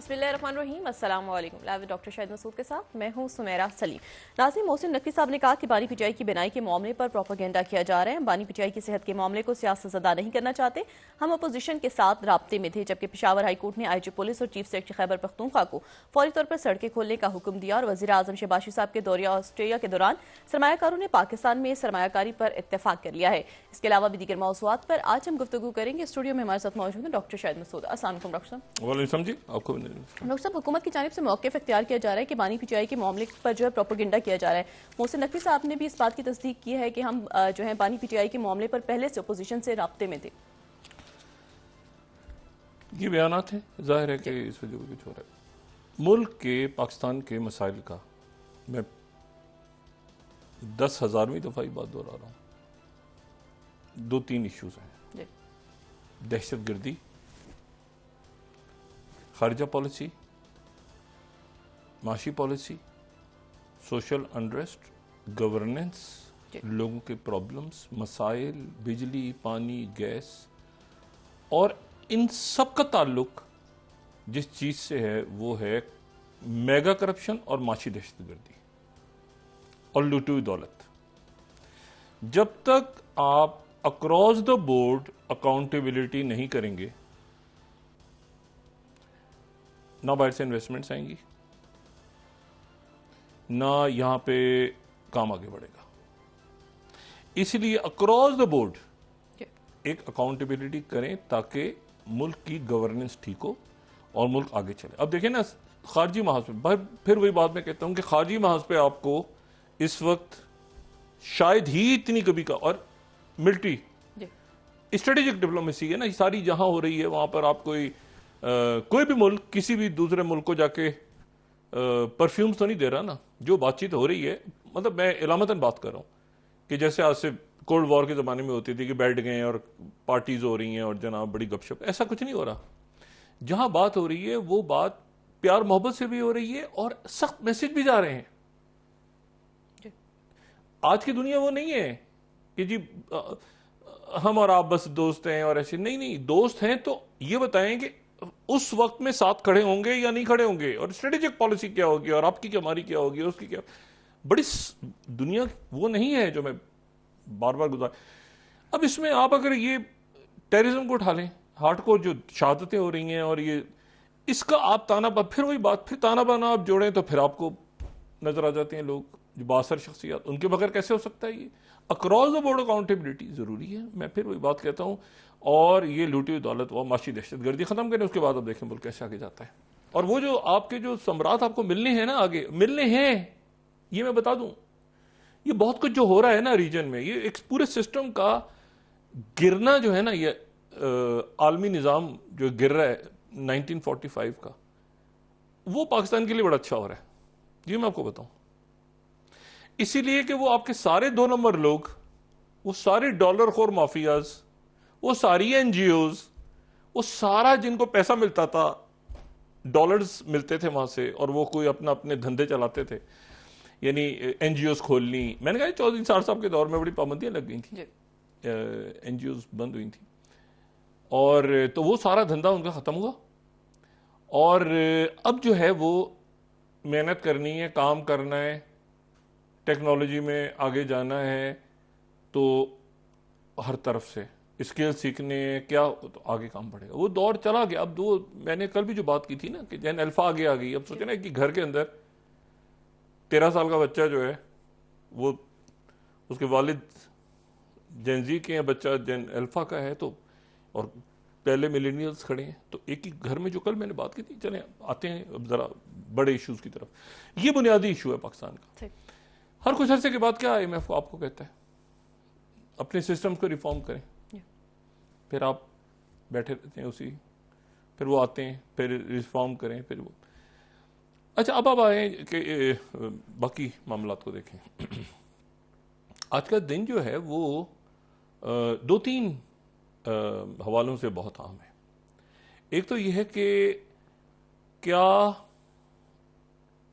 बिस्मिल्लाहिर्रहमानिर्रहीम। अस्सलाम वालेकुम। लाइव डॉक्टर शाहिद मसूद के साथ मैं हूं सुमेरा सलीम। नाज़रीन, मोहसिन नकवी साहब ने कहा कि बानी पिचाई की बिनाई के मामले पर प्रोपेगेंडा किया जा रहा है। बानी पिचाई की सेहत के मामले को सियासत ज़दा नहीं करना चाहते। हम अपोजिशन के साथ राब्ते में थे, जबकि पेशावर हाई कोर्ट ने IG पुलिस और चीफ सेक्रेटरी खैबर पख्तूनख्वा को फौरी तौर पर सड़कें खोलने का हुक्म दिया। और वज़ीर आज़म शहबाज साहब के दौरे ऑस्ट्रेलिया के दौरान सरमायाकारों ने पाकिस्तान में सरमायाकारी पर इत्तेफाक कर लिया है। इसके अलावा भी दीगर मौज़ूआत पर आज हम गुफ्तगू करेंगे। स्टूडियो में हमारे साथ मौजूद हैं डॉक्टर शाहिद मसूद। अस्सलाम वालेकुम डॉक्टर साहब। वालेकुम जी। आपको डॉक्टर साहब, हुकूमत की जानिब से मौक़िफ़ इख्तियार किया जा रहा है कि बानी पिचाई के मामले पर जो है प्रोपेगेंडा किया जा रहा है। मोहसिन नकवी साहब ने भी इस बात की तस्दीक की है कि हम जो है बानी पिचाई के मामले पर पहले से अपोजिशन से राब्ते में थे। ये बयानात हैं, जाहिर है कि इस वजह कुछ हो रहा है। मुल्क के पाकिस्तान के मसाइल का मैं 10,000वीं दफ़ा ही बात दोहरा रहा हूँ। 2-3 इश्यूज हैं: दहशत गर्दी, खारजा पॉलिसी, माशी पॉलिसी, सोशल अनरेस्ट, गवर्नेंस, लोगों के प्रॉब्लम्स, मसाइल, बिजली, पानी, गैस, और इन सब का ताल्लुक जिस चीज से है वो है मेगा करप्शन और माशी दहशतगर्दी और लूटी हुई दौलत। जब तक आप अक्रॉस द बोर्ड अकाउंटेबिलिटी नहीं करेंगे, ना बाहर से इन्वेस्टमेंट्स आएंगी, ना यहां पे काम आगे बढ़ेगा। इसलिए अक्रॉस द बोर्ड एक अकाउंटेबिलिटी करें ताकि मुल्क की गवर्नेंस ठीक हो और मुल्क आगे चले। अब देखिए ना, खारजी महाज पे फिर वही बात मैं कहता हूं कि खारजी महाज पे आपको इस वक्त शायद ही इतनी कभी का, और मिलिट्री स्ट्रेटेजिक डिप्लोमेसी है ना, सारी जहां हो रही है वहां पर आप कोई भी मुल्क किसी भी दूसरे मुल्क को जाके परफ्यूम्स तो नहीं दे रहा ना। जो बातचीत हो रही है, मतलब मैं इलामतन बात कर रहा हूं कि जैसे आज से कोल्ड वॉर के जमाने में होती थी कि बैठ गए और पार्टीज हो रही हैं और जनाब बड़ी गपशप, ऐसा कुछ नहीं हो रहा। जहां बात हो रही है वो बात प्यार मोहब्बत से भी हो रही है और सख्त मैसेज भी जा रहे हैं। आज की दुनिया वो नहीं है कि जी हम और आप बस दोस्त हैं और ऐसे नहीं, दोस्त हैं तो ये बताएं कि उस वक्त में साथ खड़े होंगे या नहीं खड़े होंगे, और स्ट्रेटेजिक पॉलिसी क्या होगी, और आपकी क्या, हमारी क्या होगी, उसकी क्या। बड़ी दुनिया वो नहीं है जो मैं बार बार गुजार। अब इसमें आप अगर ये टेररिज्म को उठा लें, हार्डकोर जो शहादतें हो रही हैं, और ये इसका आप फिर वही बात, फिर ताना बाना आप जोड़ें तो फिर आपको नजर आ जाते हैं लोग जो बासर शख्सियत, उनके बगैर कैसे हो सकता है ये। अक्रॉस द बोर्ड अकाउंटेबिलिटी जरूरी है, मैं फिर वही बात कहता हूं। और ये लूटी हुई दौलत व माशी दहशतगर्दी खत्म करें, उसके बाद अब देखें मुल्क कैसे आगे जाता है। और वो जो आपके जो सम्राट आपको मिलने हैं ना, आगे मिलने हैं, ये मैं बता दूं, ये बहुत कुछ जो हो रहा है ना रीजन में, ये एक पूरे सिस्टम का गिरना जो है ना, ये आलमी निजाम जो गिर रहा है 1945 का, वो पाकिस्तान के लिए बड़ा अच्छा हो रहा है। ये मैं आपको बताऊं, इसीलिए कि वो आपके सारे 2 नंबर लोग, वो सारे डॉलर खोर माफियाज, वो सारी एनजीओज, वो सारा जिनको पैसा मिलता था, डॉलर्स मिलते थे वहां से, और वो कोई अपने धंधे चलाते थे, यानी एनजीओज खोलनी। मैंने कहा चौधरी साहब के दौर में बड़ी पाबंदियां लग गई थी, एनजीओज बंद हुई थी, और तो वो सारा धंधा उनका खत्म हुआ। और अब जो है वो मेहनत करनी है, काम करना है, टेक्नोलॉजी में आगे जाना है, तो हर तरफ से स्किल सीखने क्या, तो आगे काम बढ़ेगा। वो दौर चला गया। अब मैंने कल भी जो बात की थी ना कि जैन अल्फा आगे आ गई। अब सोचे ना कि घर के अंदर 13 साल का बच्चा जो है वो उसके वालिद जेनजी के हैं, बच्चा जेन अल्फा का है, तो और पहले मिलेनियल्स खड़े हैं, तो एक ही घर में, जो कल मैंने बात की थी। चले आते हैं अब जरा बड़े इश्यूज की तरफ। ये बुनियादी इशू है पाकिस्तान का। हर कुछ अरसे के बाद क्या IMF आपको कहता है, अपने सिस्टम को रिफॉर्म करें, फिर आप बैठे रहते हैं उसी, फिर वो आते हैं, फिर रिफॉर्म करें, फिर वो। अच्छा, अब आप आए कि बाकी मामलात को देखें। आज का दिन जो है वो 2-3 हवालों से बहुत अहम है। एक तो यह है कि क्या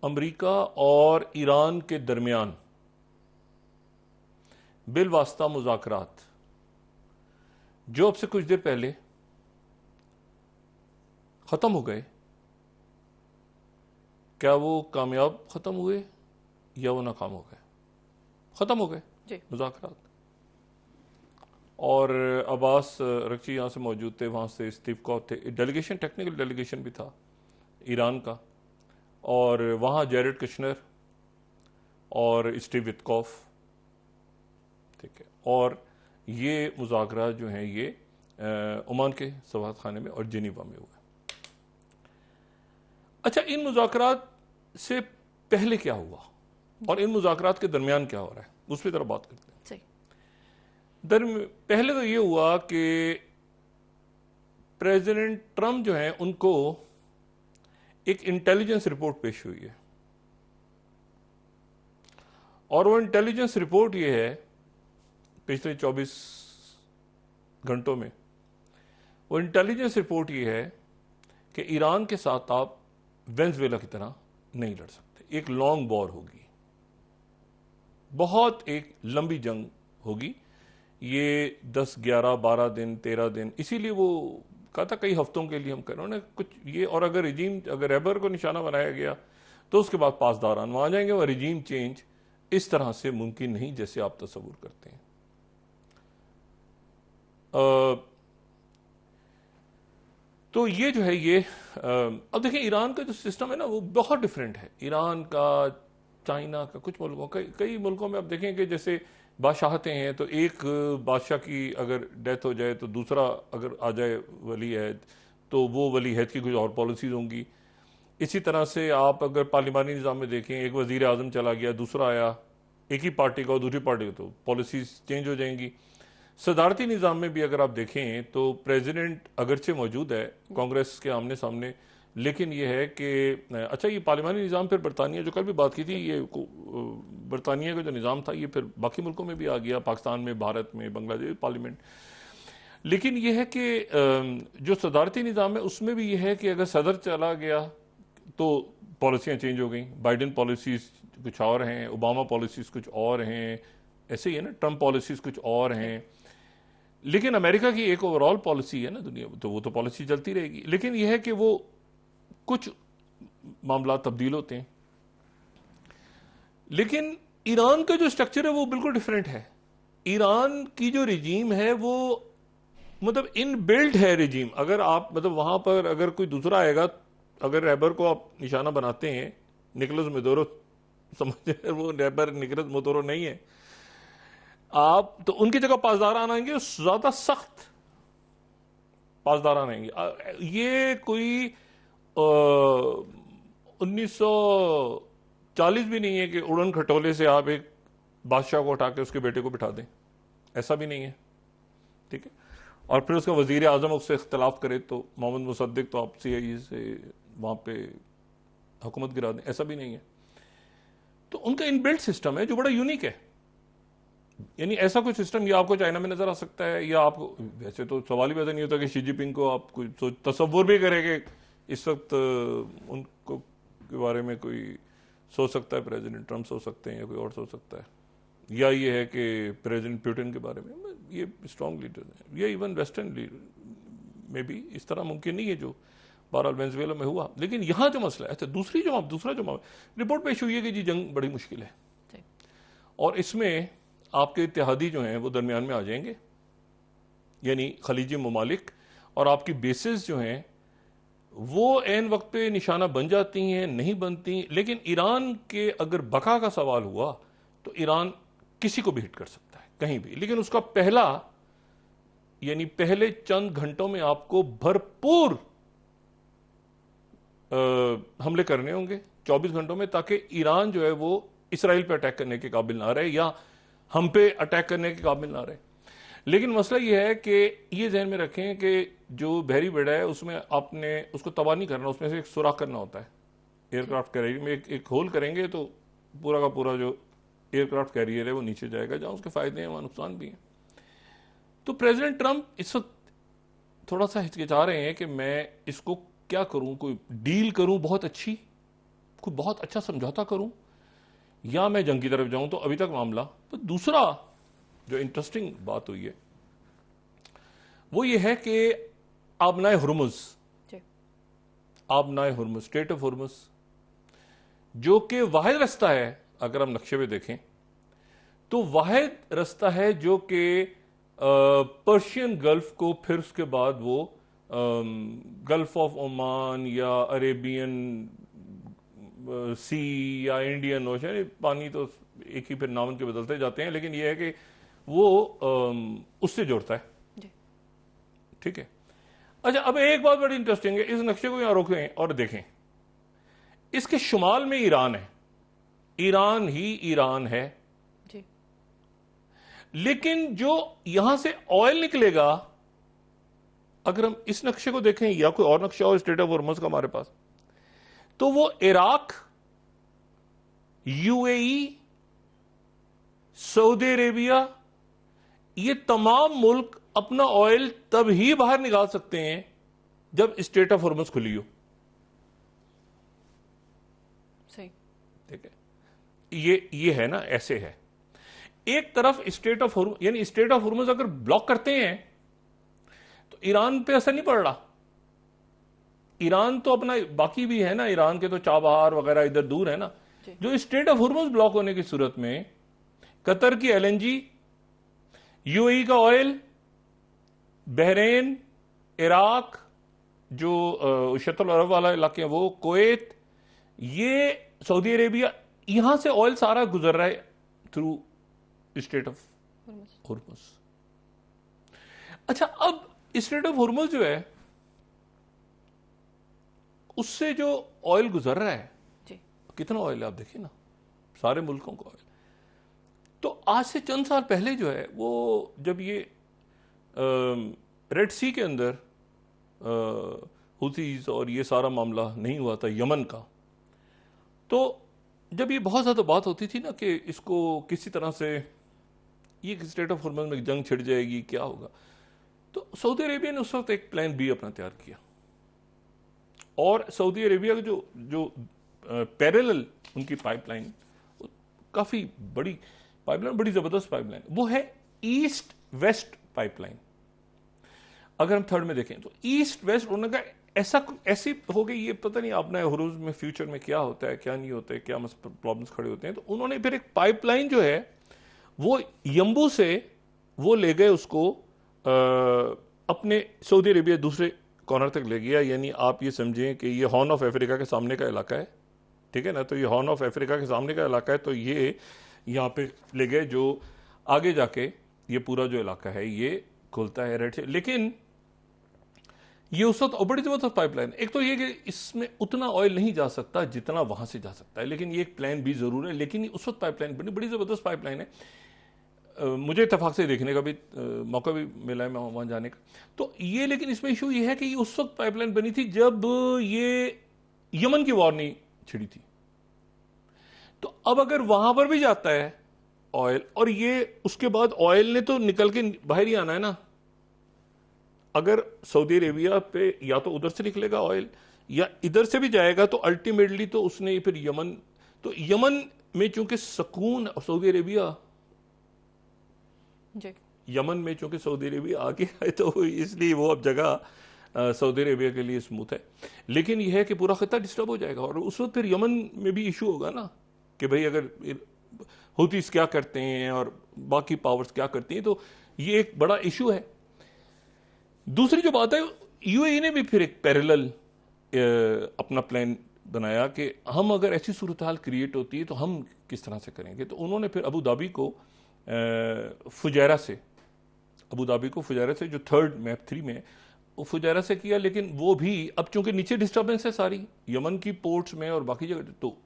अमेरिका और ईरान के दरमियान बिलवास्ता मुज़ाकरात जो अब से कुछ देर पहले खत्म हो गए, क्या वो कामयाब ख़त्म हुए या वो नाकाम हो गए? ख़त्म हो गए जी। मुज़ाकरात। और अब्बास रक्ची यहाँ से मौजूद थे, वहाँ से स्टीव कॉफ थे, डेलीगेशन, टेक्निकल डेलीगेशन भी था ईरान का, और वहाँ जैरेड कुशनर और स्टीव विटकॉफ, ठीक है। और ये मुज़ाकरात जो हैं ये ओमान के सफारत खाने में और जिनीवा में हुए। अच्छा, इन मुज़ाकरात से पहले क्या हुआ और इन मुज़ाकरात के दरमियान क्या हो रहा है, उस पर जरा बात करते हैं। पहले तो ये हुआ कि प्रेसिडेंट ट्रंप जो है उनको एक इंटेलिजेंस रिपोर्ट पेश हुई है, और वो इंटेलिजेंस रिपोर्ट ये है पिछले 24 घंटों में, वो इंटेलिजेंस रिपोर्ट ये है कि ईरान के साथ आप वेनेजुएला की तरह नहीं लड़ सकते। एक लॉन्ग वॉर होगी, बहुत एक लंबी जंग होगी, ये 10, 11, 12 दिन, 13 दिन, इसीलिए वो कहा था कई हफ्तों के लिए हम कर रहे हैं कुछ ये। और अगर रिजीम, अगर रहबर को निशाना बनाया गया तो उसके बाद पासदारान वहां जाएंगे, और रिजीम चेंज इस तरह से मुमकिन नहीं जैसे आप तस्वुर करते हैं। तो ये जो है ये अब देखिए ईरान का जो सिस्टम है ना वो बहुत डिफरेंट है ईरान का, चाइना का, कुछ मुल्कों, कई मुल्कों में आप देखें कि जैसे बादशाहतें हैं तो एक बादशाह की अगर डेथ हो जाए तो दूसरा अगर आ जाए वली अहद, तो वो वली अहद की कुछ और पॉलिसीज होंगी। इसी तरह से आप अगर पार्लिमानी निज़ाम में देखें, एक वजीर आज़म चला गया, दूसरा आया, एक ही पार्टी का और दूसरी पार्टी का, तो पॉलिसीज चेंज हो जाएंगी। सदारती निज़ाम में भी अगर आप देखें तो प्रेसिडेंट अगरचे मौजूद है कांग्रेस के आमने सामने, लेकिन यह है कि अच्छा ये पार्लिमानी निज़ाम फिर बरतानिया, जो कल भी बात की थी, ये बरतानिया का जो निज़ाम था ये फिर बाकी मुल्कों में भी आ गया, पाकिस्तान में, भारत में, बांग्लादेश पार्लियामेंट। लेकिन यह है कि जो सदारती निज़ाम है उसमें भी यह है कि अगर सदर चला गया तो पॉलिसियाँ चेंज हो गई, बाइडन पॉलिसीज कुछ और हैं, ओबामा पॉलिसीज कुछ और हैं, ऐसे ही है ना, ट्रंप पॉलिसीज कुछ और हैं। लेकिन अमेरिका की एक ओवरऑल पॉलिसी है ना दुनिया में, तो वो तो पॉलिसी चलती रहेगी। लेकिन यह है कि वो कुछ मामला तब्दील होते हैं। लेकिन ईरान का जो स्ट्रक्चर है वो बिल्कुल डिफरेंट है। ईरान की जो रिजीम है वो मतलब इन बिल्ट है रिजीम। अगर आप मतलब वहां पर अगर कोई दूसरा आएगा, अगर रहबर को आप निशाना बनाते हैं, निकोलस मदुरो समझे, वो रहबर निकोलस मदुरो नहीं है आप, तो उनकी जगह पासदारान आएंगे, ज्यादा सख्त पासदारान आएंगे। ये कोई 1940 भी नहीं है कि उड़न खटोले से आप एक बादशाह को उठा के उसके बेटे को बिठा दें, ऐसा भी नहीं है, ठीक है। और फिर उसका वजीर आजम उससे इख्तलाफ करे तो मोहम्मद मुसद्दिक तो आप CIA से वहां पे हुकूमत गिरा दें, ऐसा भी नहीं है। तो उनका इनबिल्ट सिस्टम है जो बड़ा यूनिक है। यानी ऐसा कोई सिस्टम या आपको चाइना में नजर आ सकता है, या आपको, वैसे तो सवाल ही वैसा नहीं होता कि शी जिनपिंग को आप कोई तस्वुर भी करेंगे इस वक्त उनको के बारे में कोई सोच सकता है, प्रेसिडेंट ट्रंप सोच सकते हैं या कोई और सोच सकता है, या ये है कि प्रेसिडेंट पुतिन के बारे में, ये स्ट्रॉन्ग लीडर हैं, या इवन वेस्टर्न लीडर में भी इस तरह मुमकिन नहीं है जो बहरहाल वेनेजुएला में हुआ। लेकिन यहाँ जो मसला है, अच्छा दूसरा जो रिपोर्ट पेश हुई है कि जी जंग बड़ी मुश्किल है, और इसमें आपके इत्तेहादी जो हैं वो दरमियान में आ जाएंगे, यानी खलीजी ममालिक, और आपकी बेसिस जो हैं वो एन वक्त पे निशाना बन जाती हैं, नहीं बनती। लेकिन ईरान के अगर बका का सवाल हुआ तो ईरान किसी को भी हिट कर सकता है कहीं भी, लेकिन उसका यानी पहले चंद घंटों में आपको भरपूर हमले करने होंगे 24 घंटों में, ताकि ईरान जो है वो इसराइल पे अटैक करने के काबिल ना रहे या हम पे अटैक करने के काबिल ना रहे। लेकिन मसला यह है कि ये जहन में रखें कि जो बहरी बेड़ा है उसमें आपने उसको तबाह नहीं करना, उसमें से एक सुराख करना होता है। एयरक्राफ्ट कैरियर में एक होल करेंगे तो पूरा का पूरा जो एयरक्राफ्ट कैरियर है वो नीचे जाएगा, जहां उसके फायदे हैं वहां नुकसान भी हैं। तो प्रेसिडेंट ट्रंप इस वक्त थोड़ा सा हिचकिचा रहे हैं कि मैं इसको क्या करूं, कोई डील करूं बहुत अच्छी, कोई बहुत अच्छा समझौता करूं, या मैं जंग की तरफ जाऊं। तो अभी तक मामला, तो दूसरा जो इंटरेस्टिंग बात हुई है वो ये है कि आबनाए हुर्मुज, स्टेट ऑफ हुर्मुज, जो कि वाहिद रास्ता है, अगर हम नक्शे पे देखें तो वाहिद रास्ता है जो कि पर्शियन गल्फ को फिर उसके बाद वो गल्फ ऑफ ओमान या अरेबियन सी या इंडियन ओशन, पानी तो एक ही फिर नाम के बदलते जाते हैं, लेकिन यह है कि वो उससे जोड़ता है। जी। ठीक है। अच्छा, अब एक बात बड़ी इंटरेस्टिंग है, इस नक्शे को यहां रोकें और देखें, इसके शुमाल में ईरान है, ईरान ही ईरान है, जी। लेकिन जो यहां से ऑयल निकलेगा, अगर हम इस नक्शे को देखें या कोई और नक्शा हो स्टेट ऑफ हॉर्मज़ का हमारे पास, तो वो इराक, यूएई, सऊदी अरेबिया, ये तमाम मुल्क अपना ऑयल तब ही बाहर निकाल सकते हैं जब स्टेट ऑफ हॉर्मज़ खुली हो। सही। ठीक है, ये है ना, ऐसे है। एक तरफ स्टेट ऑफ हॉर्मज़, यानी स्टेट ऑफ हॉर्मज़ अगर ब्लॉक करते हैं तो ईरान पे असर नहीं पड़ रहा। ईरान तो अपना बाकी भी है ना, ईरान के तो चाबहार वगैरह इधर दूर है ना। जो स्टेट ऑफ हॉर्मज़ ब्लॉक होने की सूरत में कतर की एलएनजी, यूएई का ऑयल, बहरेन, इराक, जो शतुल अरब वाला इलाके हैं वो, कुवैत, ये सऊदी अरेबिया, यहां से ऑयल सारा गुजर रहा है थ्रू स्टेट ऑफ हॉर्मज़। अच्छा, अब स्टेट ऑफ हॉर्मज़ जो है उससे जो ऑयल गुजर रहा है, जी। कितना ऑयल है आप देखिए ना, सारे मुल्कों का ऑयल। तो आज से चंद साल पहले जो है वो, जब ये रेड सी के अंदर हुतीज और ये सारा मामला नहीं हुआ था यमन का, तो जब ये बहुत ज्यादा बात होती थी ना कि इसको किसी तरह से ये स्टेट ऑफ हॉर्मज़ में जंग छिड़ जाएगी, क्या होगा, तो सऊदी अरेबिया ने उस वक्त एक प्लान बी अपना तैयार किया, और सऊदी अरेबिया का जो पैरेलल उनकी पाइपलाइन, काफी बड़ी पाइपलाइन, बड़ी जबरदस्त पाइपलाइन, वो है ईस्ट वेस्ट पाइपलाइन। अगर हम थर्ड में देखें तो ईस्ट वेस्ट उन्होंने कहा ऐसी हो गई, ये पता नहीं आपने हुरूज में फ्यूचर में क्या होता है क्या नहीं होता है, क्या प्रॉब्लम्स खड़े होते हैं, तो उन्होंने फिर एक पाइपलाइन जो है वो यंबू से वो ले गए उसको अपने सऊदी अरेबिया दूसरे कॉर्नर तक ले गया। यानी आप ये समझें कि ये हॉर्न ऑफ अफ्रीका के सामने का इलाका है, ठीक है ना, तो ये हॉर्न ऑफ अफ्रीका के सामने का इलाका है, तो ये यहाँ पे ले गए, जो आगे जाके ये पूरा जो इलाका है ये खुलता है रेड से। लेकिन ये उस वक्त बड़ी जबरदस्त पाइपलाइन, एक तो ये कि इसमें उतना ऑयल नहीं जा सकता जितना वहां से जा सकता है, लेकिन ये एक प्लान भी जरूर है, लेकिन उस वक्त पाइपलाइन बड़ी बड़ी जबरदस्त पाइपलाइन है। मुझे इत्तेफाक से देखने का भी मौका भी मिला है वहां जाने का। तो ये, लेकिन इसमें इशू ये है कि ये उस वक्त पाइपलाइन बनी थी जब ये यमन की वॉर नहीं छिड़ी थी। तो अब अगर वहां पर भी जाता है ऑयल, और ये उसके बाद ऑयल ने तो निकल के बाहर ही आना है ना, अगर सऊदी अरेबिया पे या तो उधर से निकलेगा ऑयल या इधर से भी जाएगा, तो अल्टीमेटली तो उसने फिर यमन, तो यमन में चूंकि सुकून, सऊदी अरेबिया जी। यमन में चूंकि सऊदी अरेबिया आगे है, तो इसलिए वो अब जगह सऊदी अरेबिया के लिए स्मूथ है। लेकिन यह है कि पूरा खत्ता डिस्टर्ब हो जाएगा, और उस वक्त फिर यमन में भी इशू होगा ना कि भाई अगर हुतीस क्या करते हैं और बाकी पावर्स क्या करती हैं, तो ये एक बड़ा इशू है। दूसरी जो बात है, यूएई ने भी फिर एक पैरेलल अपना प्लान बनाया कि हम अगर ऐसी सूरत हाल क्रिएट होती है तो हम किस तरह से करेंगे। तो उन्होंने फिर अबू धाबी को फुजैरा से, जो थर्ड मैप 3 में है, वो फुजैरा से किया, लेकिन वो भी अब चूंकि नीचे डिस्टर्बेंस है सारी यमन की पोर्ट्स में और बाकी जगह, तो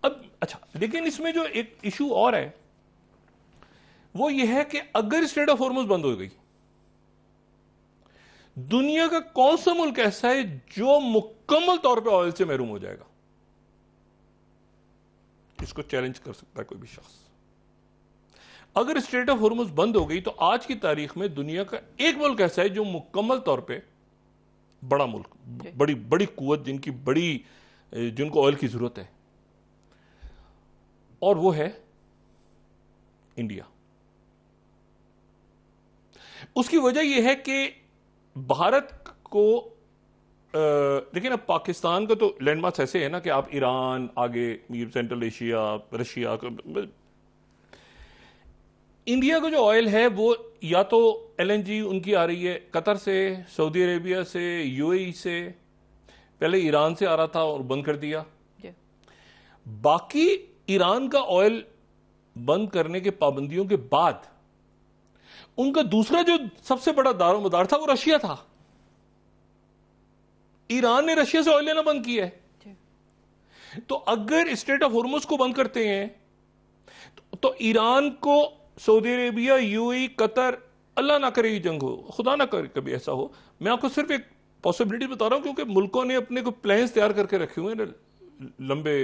अब अच्छा, लेकिन इसमें जो एक इशू और है वो ये है कि अगर स्ट्रेट ऑफ हॉर्मुज बंद हो गई, दुनिया का कौन सा मुल्क ऐसा है जो मुकम्मल तौर पे ऑयल से महरूम हो जाएगा? इसको चैलेंज कर सकता है कोई भी शख्स। अगर स्ट्रेट ऑफ हॉर्मुज बंद हो गई तो आज की तारीख में दुनिया का एक मुल्क ऐसा है जो मुकम्मल तौर पे, बड़ा मुल्क, बड़ी बड़ी कुव्वत, जिनको ऑयल की जरूरत है, और वो है इंडिया। उसकी वजह यह है कि भारत को लेकिन अब पाकिस्तान का तो लैंडमार्क्स ऐसे है ना कि आप ईरान, आगे सेंट्रल एशिया, रशिया, इंडिया का जो ऑयल है वो या तो एलएनजी उनकी आ रही है कतर से, सऊदी अरेबिया से, यूएई से, पहले ईरान से आ रहा था और बंद कर दिया। बाकी ईरान का ऑयल बंद करने के पाबंदियों के बाद उनका दूसरा जो सबसे बड़ा दारोमदार था वो रशिया था। ईरान ने रशिया से ऑयल लेना बंद किया है। तो अगर स्ट्रेट ऑफ होर्मुज को बंद करते हैं तो ईरान को सऊदी अरेबिया, यूएई, कतर, अल्लाह ना करे ये जंग हो, खुदा ना करे कभी ऐसा हो, मैं आपको सिर्फ एक पॉसिबिलिटी बता रहा हूं क्योंकि मुल्कों ने अपने को प्लान्स तैयार करके रखे हुए हैं लंबे।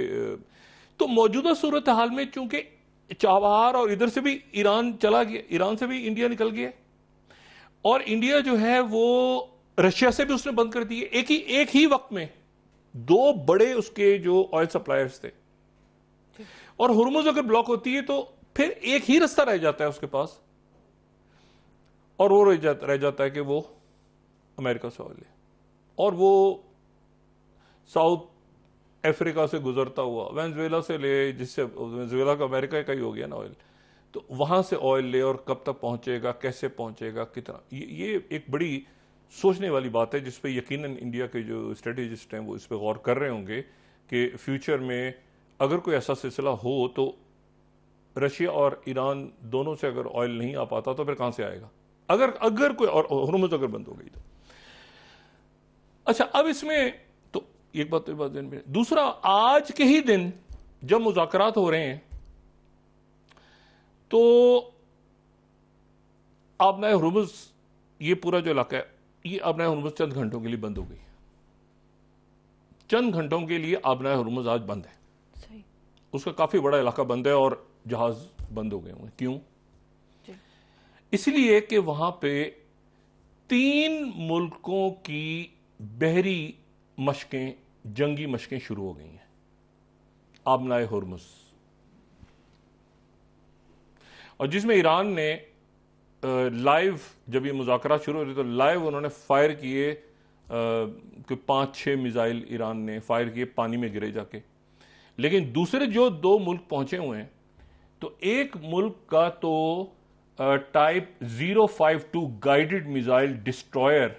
तो मौजूदा सूरत हाल में चूंकि चाबहार और इधर से भी ईरान चला गया, ईरान से भी इंडिया निकल गया और इंडिया जो है वो रशिया से भी उसने बंद कर दिए। एक ही वक्त में दो बड़े उसके जो ऑयल सप्लायर्स थे और हुर्मुज अगर ब्लॉक होती है तो फिर एक ही रास्ता रह जाता है उसके पास और वो रह जाता है कि वो अमेरिका से ऑयल ले और वो साउथ अफ्रीका से गुजरता हुआ वेनेजुएला से ले, जिससे वेनेजुएला का अमेरिका का ही हो गया ना ऑयल, तो वहां से ऑयल ले और कब तक पहुंचेगा, कैसे पहुंचेगा, कितना, ये एक बड़ी सोचने वाली बात है जिस पे यकीनन इंडिया के जो स्ट्रेटेजिस्ट हैं वो इस पे गौर कर रहे होंगे कि फ्यूचर में अगर कोई ऐसा सिलसिला हो तो रशिया और ईरान दोनों से अगर ऑयल नहीं आ पाता तो फिर कहां से आएगा, अगर कोई और हुर्मुज अगर बंद हो गई तो। अच्छा, अब इसमें तो एक बात दिन में, दूसरा आज के ही दिन जब मुज़ाकरात हो रहे हैं तो आबनाए हुर्मुज, ये पूरा जो इलाका है, ये आबनाए हुर्मुज चंद घंटों के लिए बंद हो गई। चंद घंटों के लिए आबनाए हुर्मुज आज बंद है। सही। उसका काफी बड़ा इलाका बंद है और जहाज बंद हो गए हुए। क्यों? इसलिए कि वहां पे 3 मुल्कों की बहरी मशकें, जंगी मशकें शुरू हो गई हैं आबनाए हुर्मुज, और जिसमें ईरान ने लाइव, जब ये मुज़ाकरा शुरू हो रहे तो लाइव उन्होंने फायर किए, कि 5-6 मिसाइल ईरान ने फायर किए, पानी में गिरे जाके। लेकिन दूसरे जो 2 मुल्क पहुंचे हुए हैं, तो एक मुल्क का तो टाइप 052 गाइडेड मिसाइल डिस्ट्रॉयर,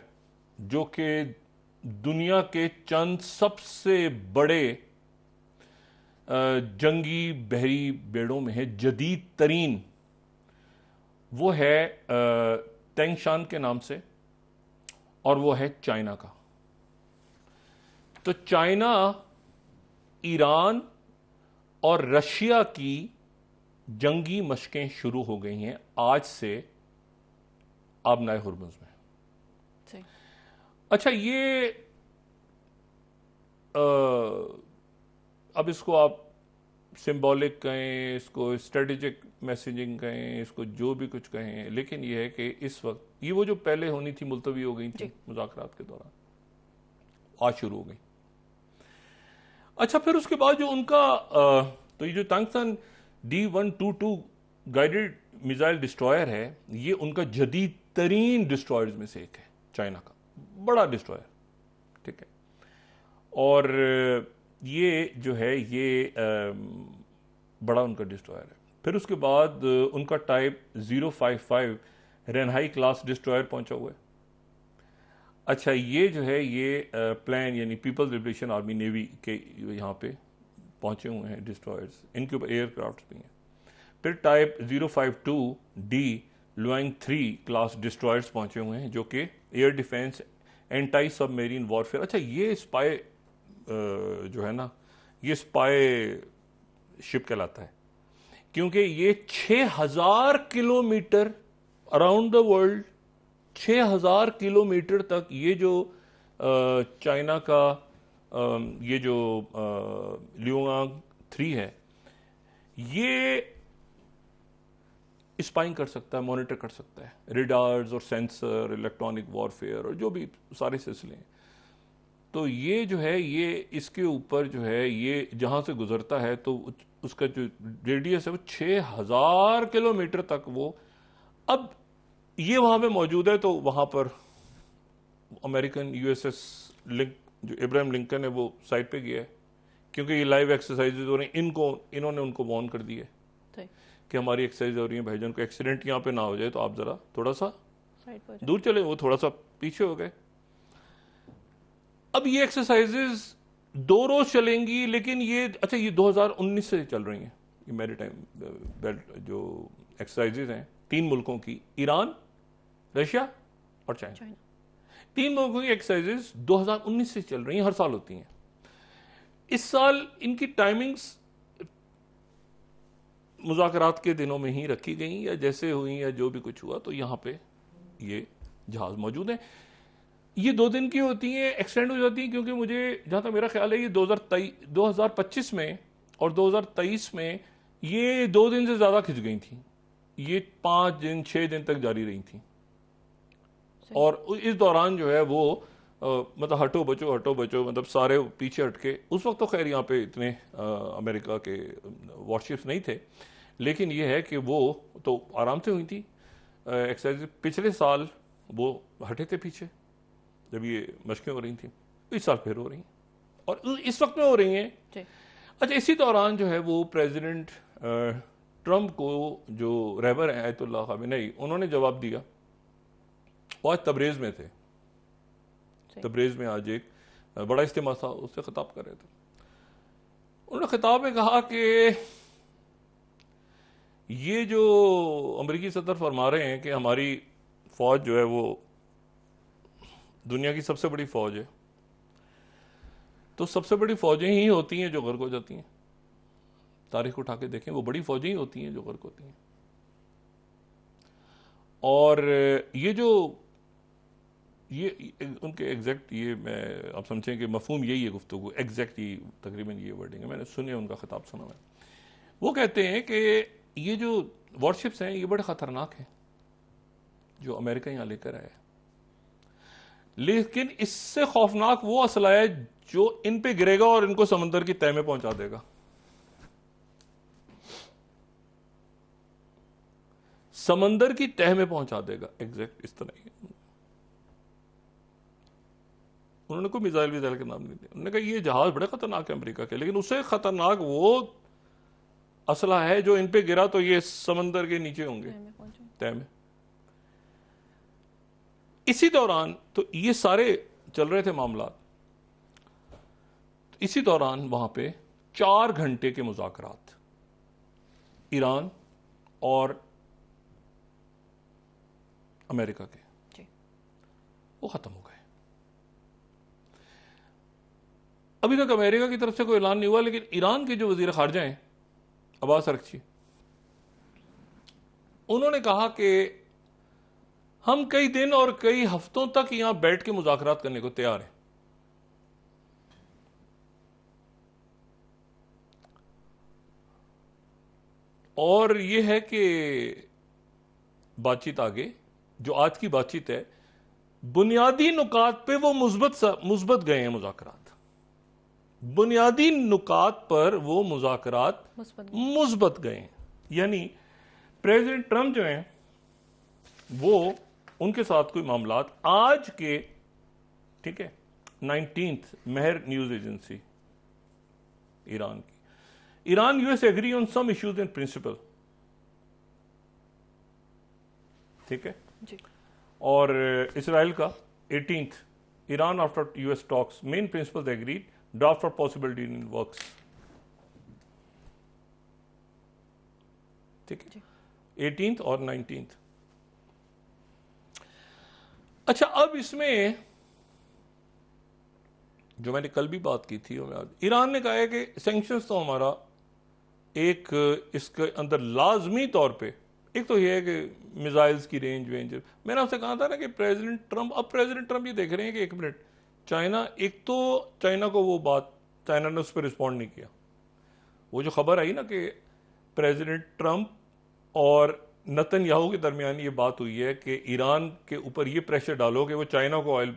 जो कि दुनिया के चंद सबसे बड़े जंगी बहरी बेड़ों में है, जदीद तरीन, वो है तेंगशान के नाम से, और वो है चाइना का। तो चाइना, ईरान और रशिया की जंगी मशकें शुरू हो गई हैं आज से आबनाए हुर्मुज में। अच्छा, ये अब इसको आप सिंबॉलिक कहें, इसको स्ट्रेटेजिक मैसेजिंग कहें, इसको जो भी कुछ कहें, लेकिन यह है कि इस वक्त ये वो जो पहले होनी थी मुलतवी हो गई थी मुज़ाकरात के दौरान, आज शुरू हो गई। अच्छा, फिर उसके बाद जो उनका तो ये जो तंगसन D122 गाइडेड मिसाइल डिस्ट्रॉयर है, ये उनका जदीद तरीन डिस्ट्रॉयर्स में से एक है, चाइना का बड़ा डिस्ट्रॉयर, ठीक है। और ये जो है ये बड़ा उनका डिस्ट्रॉयर है। फिर उसके बाद उनका टाइप 055 रेनहाई क्लास डिस्ट्रॉयर पहुंचा हुआ है। अच्छा, ये जो है ये प्लान यानी पीपल्स लिबरेशन आर्मी नेवी के यहाँ पे पहुंचे हुए हैं डिस्ट्रॉयर्स, इनके ऊपर एयरक्राफ्ट भी हैं। फिर type 052D Luong 3 class destroyers पहुंचे हुए हैं, जो कि air defence anti submarine warfare. अच्छा, ये स्पाई जो है ना, ये स्पाई शिप कहलाता है, क्योंकि ये 6000 kilometre around the world, 6000 kilometre तक ये जो चाइना का ये जो लियोंग 3 है, ये स्पाइंग कर सकता है, मॉनिटर कर सकता है, रेडार्स और सेंसर, इलेक्ट्रॉनिक वॉरफेयर और जो भी सारे सिलसिले हैं। तो ये जो है, ये इसके ऊपर जो है, ये जहां से गुजरता है तो उसका जो रेडियस है वो 6000 किलोमीटर तक वो, अब ये वहां पे मौजूद है। तो वहां पर अमेरिकन USS लिंक जो इब्राहिम लिंकन है वो साइड पे गया है, क्योंकि ये लाइव एक्सरसाइजेज हो रही हैं, इन्होंने उनको वार्न कर दिया कि हमारी एक्सरसाइज हो रही है भाईजान, को एक्सीडेंट यहाँ पे ना हो जाए तो आप जरा थोड़ा सा दूर चले। वो थोड़ा सा पीछे हो गए। अब ये एक्सरसाइजेज 2 रोज चलेंगी, लेकिन ये अच्छा ये 2019 से चल रही हैं ये मैरीटाइम बेल्ट जो एक्सरसाइजेज हैं 3 मुल्कों की, ईरान, रशिया और चाइना। 3 मुल्कों की एक्सरसाइजेज 2019 से चल रही हैं, हर साल होती हैं। इस साल इनकी टाइमिंग्स मुज़ाकरात के दिनों में ही रखी गई या जैसे हुई या जो भी कुछ हुआ, तो यहाँ पे ये जहाज मौजूद है। ये 2 दिन की होती हैं, एक्सटेंड हो जाती हैं, क्योंकि मुझे जहाँ तक मेरा ख्याल है ये 2025 में और 2023 में ये 2 दिन से ज़्यादा खिंच गई थी। ये 5 दिन 6 दिन तक जारी रही थी। और इस दौरान जो है वो मतलब हटो बचो मतलब सारे पीछे हटके। उस वक्त तो खैर यहाँ पे इतने अमेरिका के वॉरशिप्स नहीं थे, लेकिन ये है कि वो तो आराम से हुई थी एक्सरसाइज। पिछले साल वो हटे थे पीछे जब ये मशकें हो रही थी, इस साल फिर हो रही हैं और इस वक्त में हो रही हैं। अच्छा, इसी दौरान जो है वो प्रेसिडेंट ट्रंप को जो रहबर है आयतुल्लाह खामेनी, उन्होंने जवाब दिया। वो आज तबरेज में थे, तबरेज में आज एक बड़ा इज्तिमा था, उससे खिताब कर रहे थे। उन्होंने खिताब में कहा कि ये जो अमेरिकी सदर फरमा रहे हैं कि हमारी फौज जो है वो दुनिया की सबसे बड़ी फौज है, तो सबसे बड़ी फौजें ही होती हैं जो गर्क हो जाती हैं। तारीख उठा के देखें, वो बड़ी फौजें ही होती हैं जो गर्क होती हैं। और ये उनके एग्जैक्ट, ये मैं आप समझें कि मफहूम यही है गुफ्तगू, एग्जैक्ट ही तकरीबन ये वर्डिंग है, मैंने सुने उनका खिताब सुना मैं। वो कहते हैं कि ये जो वॉरशिप्स हैं ये बड़े खतरनाक हैं जो अमेरिका यहाँ लेकर आया, लेकिन इससे खौफनाक वो असला है जो इन पे गिरेगा और इनको समंदर की तह में पहुंचा देगा। समंदर की तह में पहुंचा देगा, एग्जैक्ट इस तरह ही। उन्होंने कोई मिसाइल के नाम नहीं दिया। उन्होंने कहा ये जहाज बड़े खतरनाक है अमेरिका के, लेकिन उससे खतरनाक वो असला है जो इन पे गिरा तो ये समंदर के नीचे होंगे, तह में। इसी दौरान तो ये सारे चल रहे थे मामला। तो इसी दौरान वहां पे 4 घंटे के मुज़ाकरात ईरान और अमेरिका के वो खत्म हो गए। अभी तक अमेरिका की तरफ से कोई ऐलान नहीं हुआ, लेकिन ईरान के जो वजीर खारजा हैं अब्बास अरगची, उन्होंने कहा कि हम कई दिन और कई हफ्तों तक यहां बैठ के मुज़ाकरात करने को तैयार हैं। और यह है कि बातचीत आगे, जो आज की बातचीत है, बुनियादी नुकात पे वो मुस्बत गए हैं मुज़ाकरात। बुनियादी नुकात पर वो मुज़ाकरात मुस्बत गए हैं। यानी प्रेसिडेंट ट्रंप जो हैं वो, उनके साथ कोई मामलात आज के, ठीक है, 19th Mehr news agency Iran की, Iran US agree on some issues in principle, ठीक है जी। और इसराइल का 18th Iran after US talks main principles agreed draft for possible deal in works, ठीक है, 18th और 19th। अच्छा, अब इसमें जो मैंने कल भी बात की थी, ईरान ने कहा है कि सैंक्शंस तो हमारा एक इसके अंदर लाजमी तौर पे, एक तो यह है कि मिसाइल्स की रेंज मैंने आपसे कहा था ना कि प्रेसिडेंट ट्रंप ये देख रहे हैं कि 1 मिनट, चाइना, एक तो चाइना को वो बात, चाइना ने उस पर रिस्पॉन्ड नहीं किया। वो जो खबर आई ना कि प्रेसिडेंट ट्रंप और नेतन्याहू के दरमियान ये बात हुई है कि ईरान के ऊपर ये प्रेशर डालो कि वो चाइना को ऑयल,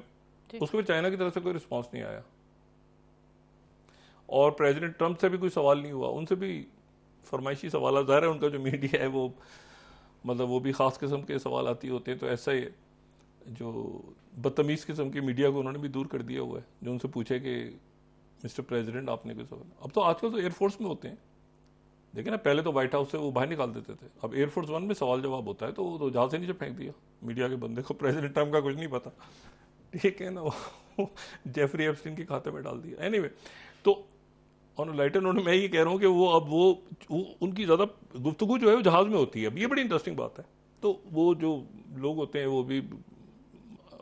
उसके बाद चाइना की तरफ से कोई रिस्पॉन्स नहीं आया और प्रेसिडेंट ट्रंप से भी कोई सवाल नहीं हुआ, उनसे भी फरमाइशी सवाल। ज़ाहिर है उनका जो मीडिया है वो, मतलब वो भी ख़ास किस्म के सवाल आती होते हैं, तो ऐसा ही जो बदतमीज किस्म की मीडिया को उन्होंने भी दूर कर दिया हुआ है, जो उनसे पूछे कि मिस्टर प्रेसिडेंट आपने कोई सवाल। अब तो आजकल तो एयरफोर्स में होते हैं, देखिए ना, पहले तो व्हाइट हाउस से वो बाहर निकाल देते थे, अब एयरफोर्स वन में सवाल जवाब होता है, तो वो तो जहाज से नीचे फेंक दिया मीडिया के बंदे को, प्रेसिडेंट ट्रम्प का कुछ नहीं पता, ठीक है ना, वो जेफरी एप्स्टीन के खाते में डाल दिया। एनीवे, तो ऑन लाइटर नोट मैं ये कह रहा हूँ कि वो अब वो उनकी ज़्यादा गुफ्तगू जो है वो जहाज़ में होती है। अब ये बड़ी इंटरेस्टिंग बात है। तो वो जो लोग होते हैं वो भी,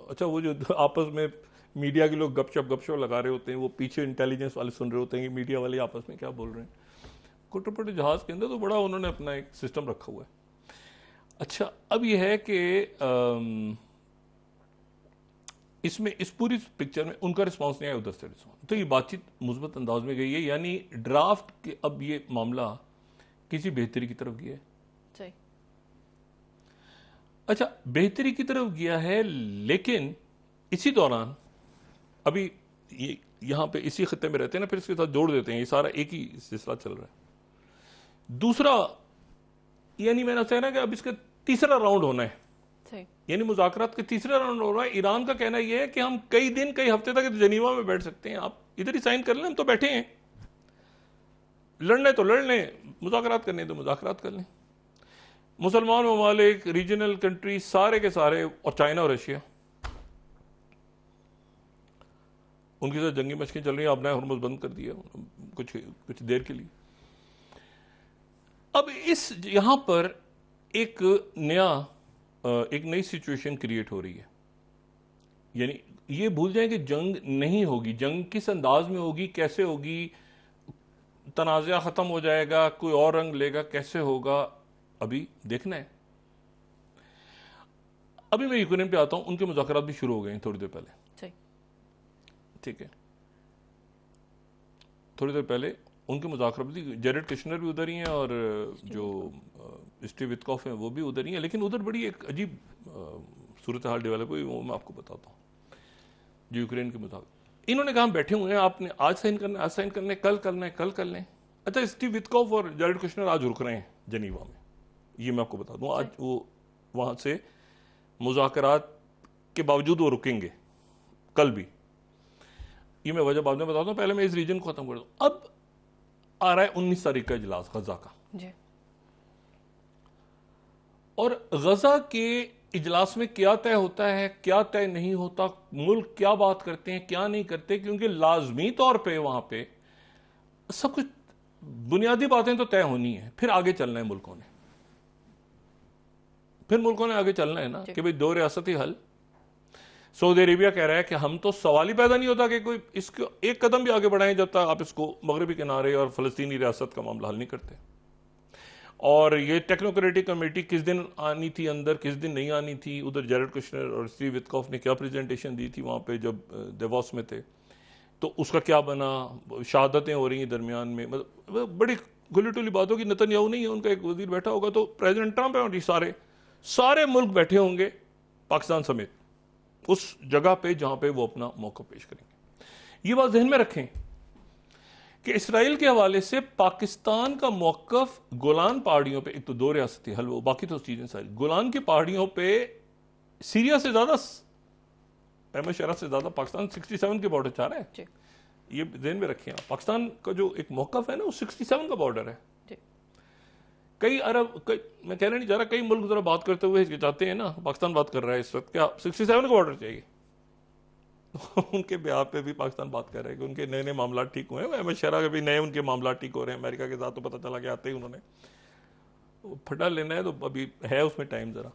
अच्छा, वो जो आपस में मीडिया के लोग गपशप लगा रहे होते हैं, वो पीछे इंटेलिजेंस वाले सुन रहे होते हैं कि मीडिया वाले आपस में क्या बोल रहे हैं। कोटे जहाज़ के अंदर तो बड़ा उन्होंने अपना एक सिस्टम रखा हुआ है। अच्छा, अब ये है कि इसमें इस पूरी पिक्चर में उनका रिस्पांस नहीं आया, उधर से रिस्पांस, तो ये बातचीत मुस्बत अंदाज में गई है, यानी ड्राफ्ट के अब ये मामला किसी बेहतरी की तरफ गया है। सही। अच्छा, बेहतरी की तरफ गया है, लेकिन इसी दौरान अभी ये यहां पे इसी खत्ते में रहते हैं ना, फिर इसके साथ जोड़ देते हैं, ये सारा एक ही सिलसिला चल रहा है। दूसरा, यानी मैंने कहना कि अब इसका तीसरा राउंड होना है, यानी मुज़ाकरात के तीसरा राउंड हो रहा है। ईरान का कहना यह है कि हम कई दिन कई हफ्ते तक जनीवा में बैठ सकते हैं, आप इधर ही साइन कर लें, हम तो बैठे हैं, लड़ने तो लड़ लें, मुज़ाकरात करने तो मुज़ाकरात कर लें। मुसलमान ममालिक, रीजनल कंट्री सारे के सारे, और चाइना और रशिया, उनके साथ जंगी मशकें चल रही हैं। आपने हुर्मुज़ बंद कर दिया कुछ देर के लिए। अब इस यहां पर एक नई सिचुएशन क्रिएट हो रही है, यानी ये भूल जाएं कि जंग नहीं होगी, जंग किस अंदाज में होगी, कैसे होगी, तनाज़ा खत्म हो जाएगा, कोई और रंग लेगा, कैसे होगा, अभी देखना है। अभी मैं यूक्रेन पे आता हूं, उनके मुज़ाकरात भी शुरू हो गए हैं थोड़ी देर पहले, ठीक है, थोड़ी देर पहले उनके मुज़ाकरात भी, जेरेड कुशनर भी उधर ही हैं और जो स्टीव विटकॉफ हैं वो भी उधर ही हैं, लेकिन उधर बड़ी एक अजीब सूरत हाल डेवलप हुई, वो मैं आपको बताता हूँ। जो यूक्रेन के मुताबिक इन्होंने कहा बैठे हुए हैं, आपने आज साइन करना है, आज साइन करना है, कल करना है, कल कर लें। अच्छा, स्टीव विटकॉफ और जेरेड कुशनर आज रुक रहे हैं जनीवा में, ये मैं आपको बता दूं, आज वो वहां से मुज़ाकरात के बावजूद वो रुकेंगे, कल भी। ये मैं वजह बाद में बताता हूँ, पहले मैं इस रीजन को खत्म कर दूं। अब आ रहा है 19 तारीख का इजलास गजा का जी। और गजा के इजलास में क्या तय होता है, क्या तय नहीं होता, मुल्क क्या बात करते हैं, क्या नहीं करते, क्योंकि लाजमी तौर पे वहां पे सब कुछ बुनियादी बातें तो तय होनी है, फिर आगे चलना है मुल्कों ने आगे चलना है ना, कि भाई 2 रियासती हल। सऊदी अरेबिया कह रहा है कि हम तो सवाल ही पैदा नहीं होता कि कोई इसको एक कदम भी आगे बढ़ाएं जब तक आप इसको मगरबी किनारे और फलस्तीनी रियासत का मामला हल नहीं करते। और ये टेक्नोक्रेटिक कमेटी किस दिन आनी थी अंदर, किस दिन नहीं आनी थी, उधर जेरेड कुशनर और स्टीव विटकॉफ ने क्या प्रेजेंटेशन दी थी वहां पे जब देवोस में थे, तो उसका क्या बना, शहादतें हो रही हैं दरमियान में, मतलब बड़ी खुली टुली बात होगी। नेतन्याहू नहीं है, उनका एक वजीर बैठा होगा, तो प्रेसिडेंट ट्रंप है और सारे मुल्क बैठे होंगे पाकिस्तान समेत उस जगह पे जहां पे वो अपना मौका पेश करेंगे। ये बात ज़हन में रखें कि इसराइल के हवाले से पाकिस्तान का मौकफ गोलान पहाड़ियों पे, एक तो 2 रियासती हल, वो बाकी तो चीजें सारी, गोलान की पहाड़ियों पे सीरिया से ज्यादा, शरा से ज्यादा पाकिस्तान 67 के बॉर्डर चाह रहा है। ये ध्यान में रखें आप, पाकिस्तान का जो एक मौकफ है ना, वो 67 का बॉर्डर है। कई मैं कहना नहीं चाह रहा, कई मुल्क जरा बात करते हुए हिचकिचाते हैं ना, पाकिस्तान बात कर रहा है इस वक्त, क्या 67 का बॉर्डर चाहिए? उनके ब्याह पे भी पाकिस्तान बात कर रहा है कि उनके नए नए मामला ठीक हुए हैं, शरा के भी नए उनके मामला ठीक हो रहे हैं। अमेरिका के साथ तो पता चला कि आते ही उन्होंने फटा लेना है, तो अभी है उसमें टाइम जरा।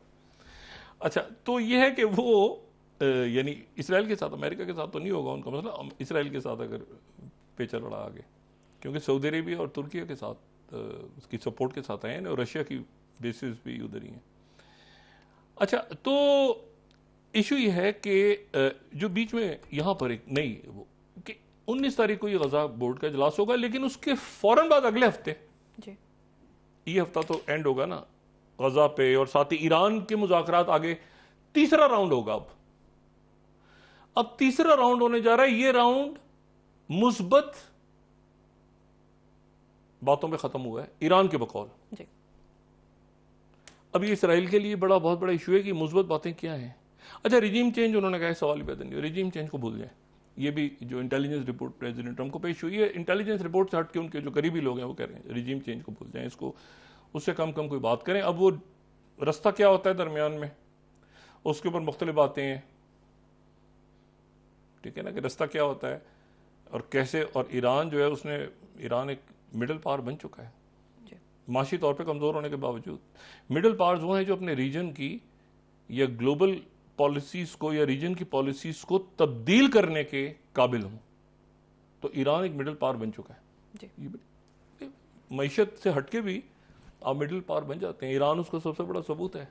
अच्छा, तो ये है कि वो यानी इसराइल के साथ, अमेरिका के साथ तो नहीं होगा उनका मसला, इसराइल के साथ अगर पेचा लड़ा आगे, क्योंकि सऊदी अरेबिया और तुर्की के साथ उसकी सपोर्ट के साथ आए हैं और रशिया की बेसिस भी उधर ही हैं। अच्छा, तो इशू ये है कि जो बीच में यहां पर एक नई कि 19 तारीख को ये गजा बोर्ड का इजलास होगा, लेकिन उसके फौरन बाद अगले हफ्ते जी, ये हफ्ता तो एंड होगा ना गजा पे, और साथ ही ईरान के मुज़ाकरात आगे तीसरा राउंड होगा। अब तीसरा राउंड होने जा रहा है, ये राउंड मुस्बत बातों पे खत्म हुआ है ईरान के बकौल जी। अब ये इसराइल के लिए बहुत बड़ा इशू है कि मुस्बत बातें क्या हैं। अच्छा, रिजीम चेंज उन्होंने कहा सवाल ही पैदा नहीं हो, रिजीम चेंज को भूल जाए। ये भी जो इंटेलिजेंस रिपोर्ट प्रेसिडेंट ट्रम्प को पेश हुई है, इंटेलिजेंस रिपोर्ट से हटके उनके जो करीबी लोग हैं वो कह रहे हैं रिजीम चेंज को भूल जाएं, इसको उससे कम कोई बात करें। अब वो रास्ता क्या होता है दरमियान में, उसके ऊपर मुख्तलिफ बातें हैं, ठीक है ना, कि रास्ता क्या होता है और कैसे। और ईरान जो है उसने, ईरान एक मिडिल पावर बन चुका है माशी तौर पे कमज़ोर होने के बावजूद। मिडिल पावर्स वो हैं जो अपने रीजन की या ग्लोबल पॉलिसीज़ को या रीजन की पॉलिसीज़ को तब्दील करने के काबिल हों। तो ईरान एक मिडिल पावर बन चुका है। ये मईशत से हटके भी आप मिडिल पावर बन जाते हैं। ईरान उसका सबसे बड़ा सबूत है।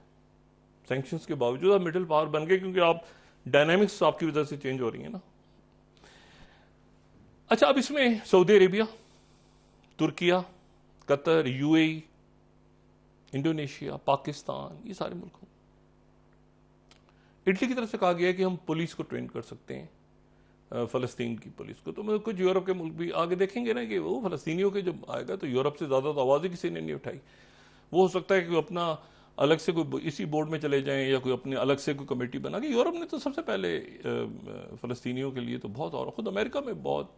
सैंक्शंस के बावजूद आप मिडिल पावर बन गए, क्योंकि आप डायनामिक्स आपकी वजह से चेंज हो रही है ना। अच्छा, अब इसमें Saudi Arabia, Türkiye, Qatar, UAE, Indonesia, Pakistan, ये सारे मुल्क हों। इटली की तरफ से कहा गया है कि हम पुलिस को ट्रेन कर सकते हैं, फ़लस्तीन की पुलिस को। तो कुछ यूरोप के मुल्क भी आगे देखेंगे ना कि वो फ़लस्तीनियों के जब आएगा तो यूरोप से ज़्यादा तो आवाज़ ही किसी ने नहीं उठाई। वो हो सकता है कि अपना अलग से कोई इसी बोर्ड में चले जाएं या कोई अपने अलग से कोई कमेटी बना के। यूरोप ने तो सबसे पहले फ़लस्तीनियों के लिए तो बहुत, और ख़ुद अमेरिका में बहुत